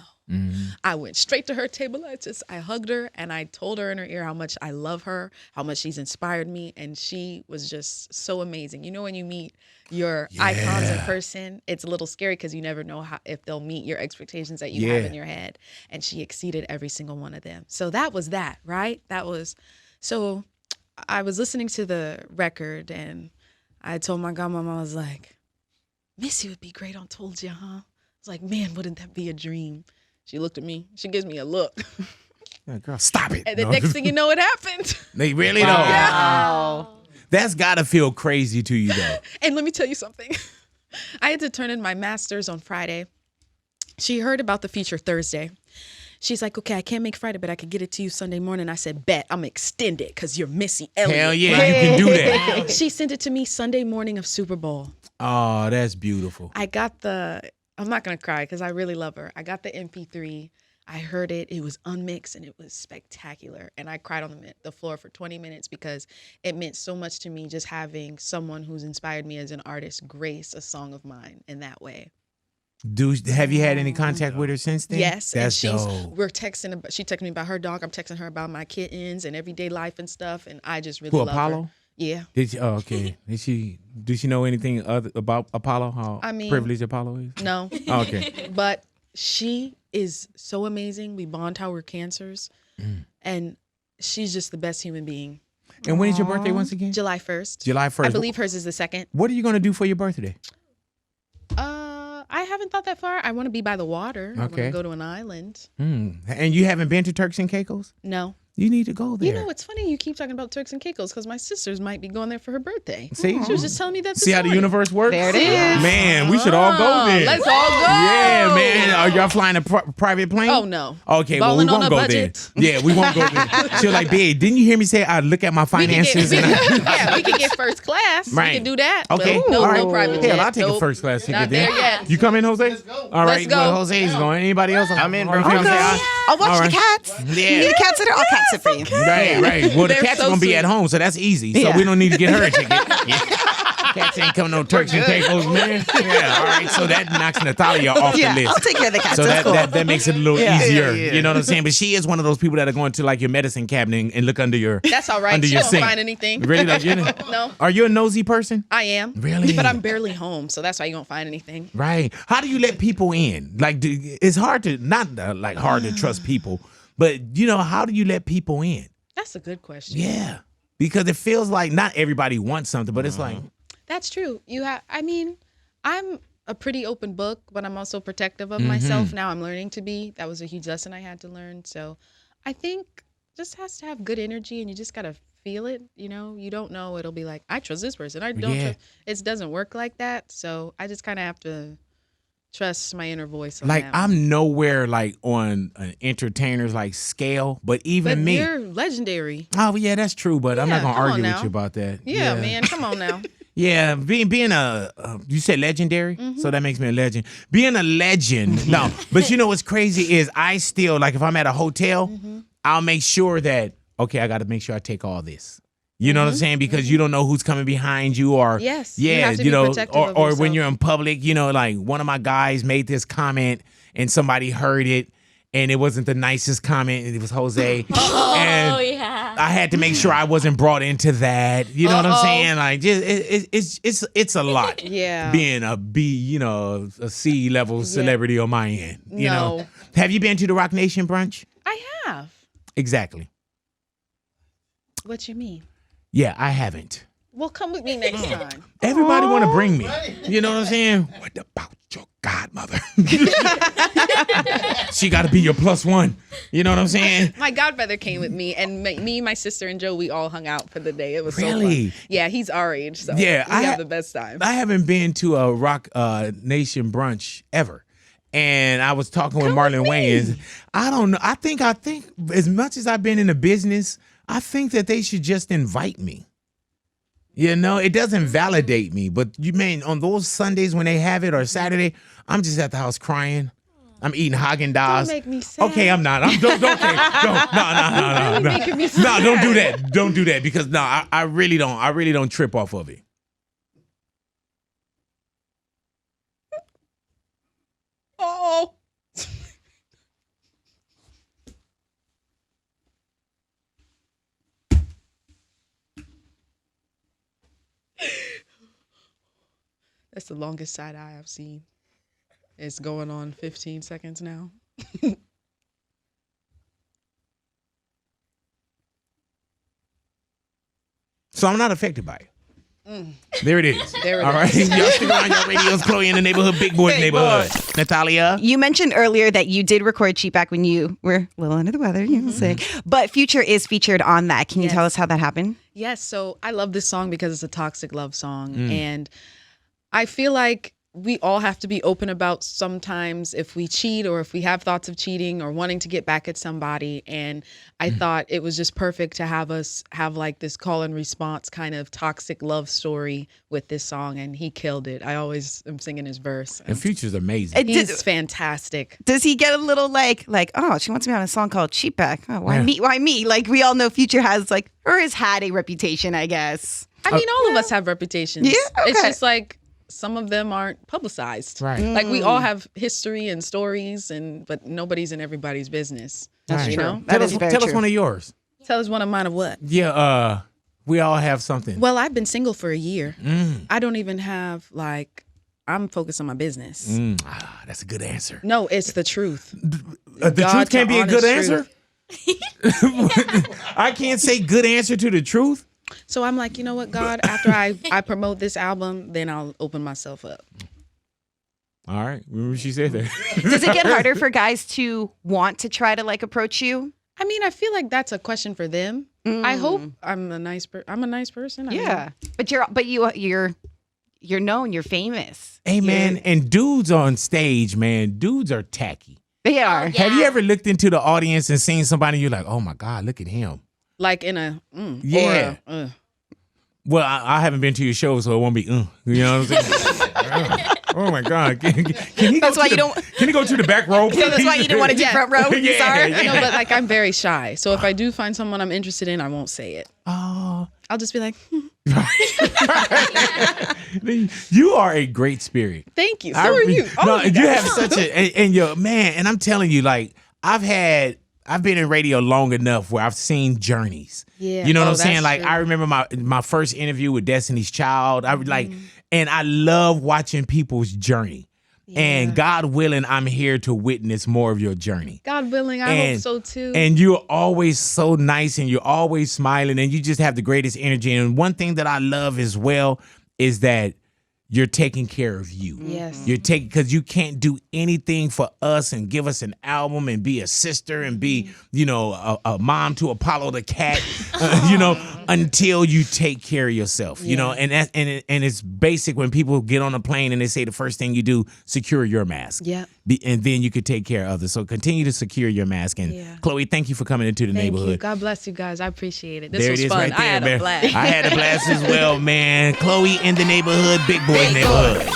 I went straight to her table. I hugged her and I told her in her ear how much I love her, how much she's inspired me. And she was just so amazing. When you meet your icons in person, it's a little scary because you never know if they'll meet your expectations that you have in your head. And she exceeded every single one of them. So that was that, right? So I was listening to the record and I told my godmama, I was like, Missy would be great on Told Ya, huh? I was like, man, wouldn't that be a dream? She looked at me. She gives me a look. Yeah, girl, stop it. And the next thing you know, it happened. They really don't. Wow. That's got to feel crazy to you, though. And let me tell you something. I had to turn in my master's on Friday. She heard about the feature Thursday. She's like, okay, I can't make Friday, but I could get it to you Sunday morning. I said, bet, I'm extend it because you're Missy Elliot. Hell yeah, you can do that. She sent it to me Sunday morning of Super Bowl. Oh, that's beautiful. I got I'm not going to cry because I really love her. I got the MP3. I heard it. It was unmixed and it was spectacular. And I cried on the floor for 20 minutes because it meant so much to me just having someone who's inspired me as an artist grace a song of mine in that way. Have you had any contact with her since then? Yes. That's and dope. we're texting. She texted me about her dog. I'm texting her about my kittens and everyday life and stuff. And I just really Who, love Apollo? her. Yeah. Okay. Did she know anything about Apollo? How privileged Apollo is? No. Okay. But she is so amazing. We bond how we're cancers. And she's just the best human being. And when is your birthday once again? July 1st. July 1st. I believe hers is the 2nd. What are you going to do for your birthday? I haven't thought that far. I want to be by the water. I want Okay. to go to an island. And you haven't been to Turks and Caicos? No. You need to go there. You know, it's funny you keep talking about Turks and Caicos because my sisters might be going there for her birthday. See? She was just telling me that this See how the morning. universe works? There it is. Man, we should all go there. Let's all go. Yeah, man. Are y'all flying a private plane? Oh, no. Okay, well, we Balling on won't a go budget. there. Yeah, we won't go there. She was like, babe, didn't you hear me say I look at my finances? We can get first class. Right. We can do that. Okay. But no, all right. no private jet. Hell, I'll take a Nope. first class ticket Not there. there yet. You come in, Jose? All right. Let's go. Well, Jose's going. Anybody else? I'm in, bro. Okay. I'll watch All the right. cats. Yeah. You need a cat sitter? I'll cat sit for you. Right. Well, the They're cat's so gonna be sweet. at home, so that's easy. So Yeah. we don't need to get her a ticket. Cats ain't coming no Turks and Caicos, man. Yeah, all right. So that knocks Natalia off Yeah, the list. I'll take care of the cats. So That's that, cool. that makes it a little Yeah. easier. Yeah. You know what I'm saying? But she is one of those people that are going to like your medicine cabinet and look under your That's all right. under She your don't sink. find anything. Really? Like, you know? No. Are you a nosy person? I am. Really? But I'm barely home, so that's why you don't find anything. Right. How do you let people in? Like, it's hard to hard to trust people, but how do you let people in? That's a good question. Yeah, because it feels like not everybody wants something, but it's like. That's true. I'm a pretty open book, but I'm also protective of myself. Now I'm learning to be. That was a huge lesson I had to learn. So I think just has to have good energy and you just got to feel it. You don't know. It'll be like, I trust this person. I don't trust. It doesn't work like that. So I just kind of have to trust my inner voice. On Like that one. I'm nowhere like on an entertainer's like scale, but even But me. you're legendary. Oh yeah, that's true, but I'm not Yeah, gonna come on argue with now. you about that. Yeah, man. Come on now. Yeah, being a you said legendary, so that makes me a legend. Being a legend, no. But what's crazy is I still like if I'm at a hotel, I'll make sure that I got to make sure I take all this. You know what I'm saying? Because you don't know who's coming behind you, or Yes, you yeah, have to be protective of or when yourself. you're in public, like one of my guys made this comment and somebody heard it. And it wasn't the nicest comment, and it was Jose. And Oh, yeah. I had to make sure I wasn't brought into that. You know what I'm saying? Like, just it's a lot. Yeah. Being a C level celebrity on my end. You know. No. Have you been to the Rock Nation brunch? I have. Exactly. What you mean? Yeah, I haven't. Well, come with me next time. Everybody want to bring me. You know what I'm saying? What about your godmother? She got to be your +1. You know what I'm saying? My godfather came with me, and me, my sister, and Joe, we all hung out for the day. It was Really? so fun. Yeah, he's our age, so Yeah, we have the best time. I haven't been to a Rock Nation brunch ever. And I was talking with Marlon Wayans. I don't know. I think as much as I've been in the business, I think that they should just invite me. It doesn't validate me, but on those Sundays when they have it or Saturday, I'm just at the house crying. I'm eating Haagen-Dazs. Don't make me sad. Okay, I'm not. Don't. No. making me No, don't do sad. that. Don't do that because I really don't. I really don't trip off of it. Oh. That's the longest side eye I've seen. It's going on 15 seconds now. So I'm not affected by it. There it is. There it All right. is. Y'all stick around your radios, Chloe in the neighborhood, Big Boy's neighborhood. Natalia. You mentioned earlier that you did record Cheatback when you were a little under the weather, sick. But Future is featured on that. Can you tell us how that happened? Yes, so I love this song because it's a toxic love song. And I feel like we all have to be open about sometimes if we cheat or if we have thoughts of cheating or wanting to get back at somebody. And I thought it was just perfect to have us have like this call and response kind of toxic love story with this song. And he killed it. I always am singing his verse. And Future's amazing. He's fantastic. Does he get a little like, oh, she wants me on a song called Cheatback. Oh, why me? Why me? Like, we all know Future has like, or has had a reputation, I guess. I mean, all of us have reputations. Yeah, okay. It's just like some of them aren't publicized. Right. Like we all have history and stories, but nobody's in everybody's business. That's Right. true. know? That Tell is us, very tell true. us one of yours. Tell us one of mine of what? Yeah, we all have something. Well, I've been single for a year. I don't even have like, I'm focused on my business. That's a good answer. No, it's the truth. The God truth can't to be a good honest answer? I can't say good answer to the truth? So I'm like, you know what, God, after I promote this album, then I'll open myself up. All right. Remember she said that. Does it get harder for guys to want to try to like approach you? I mean, I feel like that's a question for them. I hope I'm a nice person. I mean, But you're known, you're famous. Hey, man, and dudes on stage, man, dudes are tacky. They are. Yeah. Have you ever looked into the audience and seen somebody and you're like, oh, my God, look at him? like in a Yeah. or a, Well, I haven't been to your show, so it won't be, you know what I'm saying? Oh my God! Can he? That's go why to you the- don't- Can he go to the back row? So that's why you didn't want to do Yeah. front row. Yeah, Sorry. yeah. No, but like I'm very shy. So if I do find someone I'm interested in, I won't say it. Oh, I'll just be like, you are a great spirit. thank you. So are you. No, All of you guys. have such a and you're man, and I'm telling you, like I've been in radio long enough where I've seen journeys. Yeah. You know what Oh, I'm saying? that's Like true. I remember my first interview with Destiny's Child. I was like, and I love watching people's journey. And God willing, I'm here to witness more of your journey. God willing, I hope so too. And you're always so nice and you're always smiling and you just have the greatest energy. And one thing that I love as well is that you're taking care of you. Yes. You're taking, because you can't do anything for us and give us an album and be a sister and be, you know, a mom to Apollo the cat, you know, until you take care of yourself, you know, and it's basic when people get on a plane and they say the first thing you do, secure your mask. Yeah. And then you could take care of others. So continue to secure your mask. And Chloe, thank you for coming into the Thank neighborhood. you. God bless you guys. I appreciate it. This There was it is fun. right there, I had man. a blast. I had a blast as well, man. Chloe in the neighborhood, big boy neighborhood.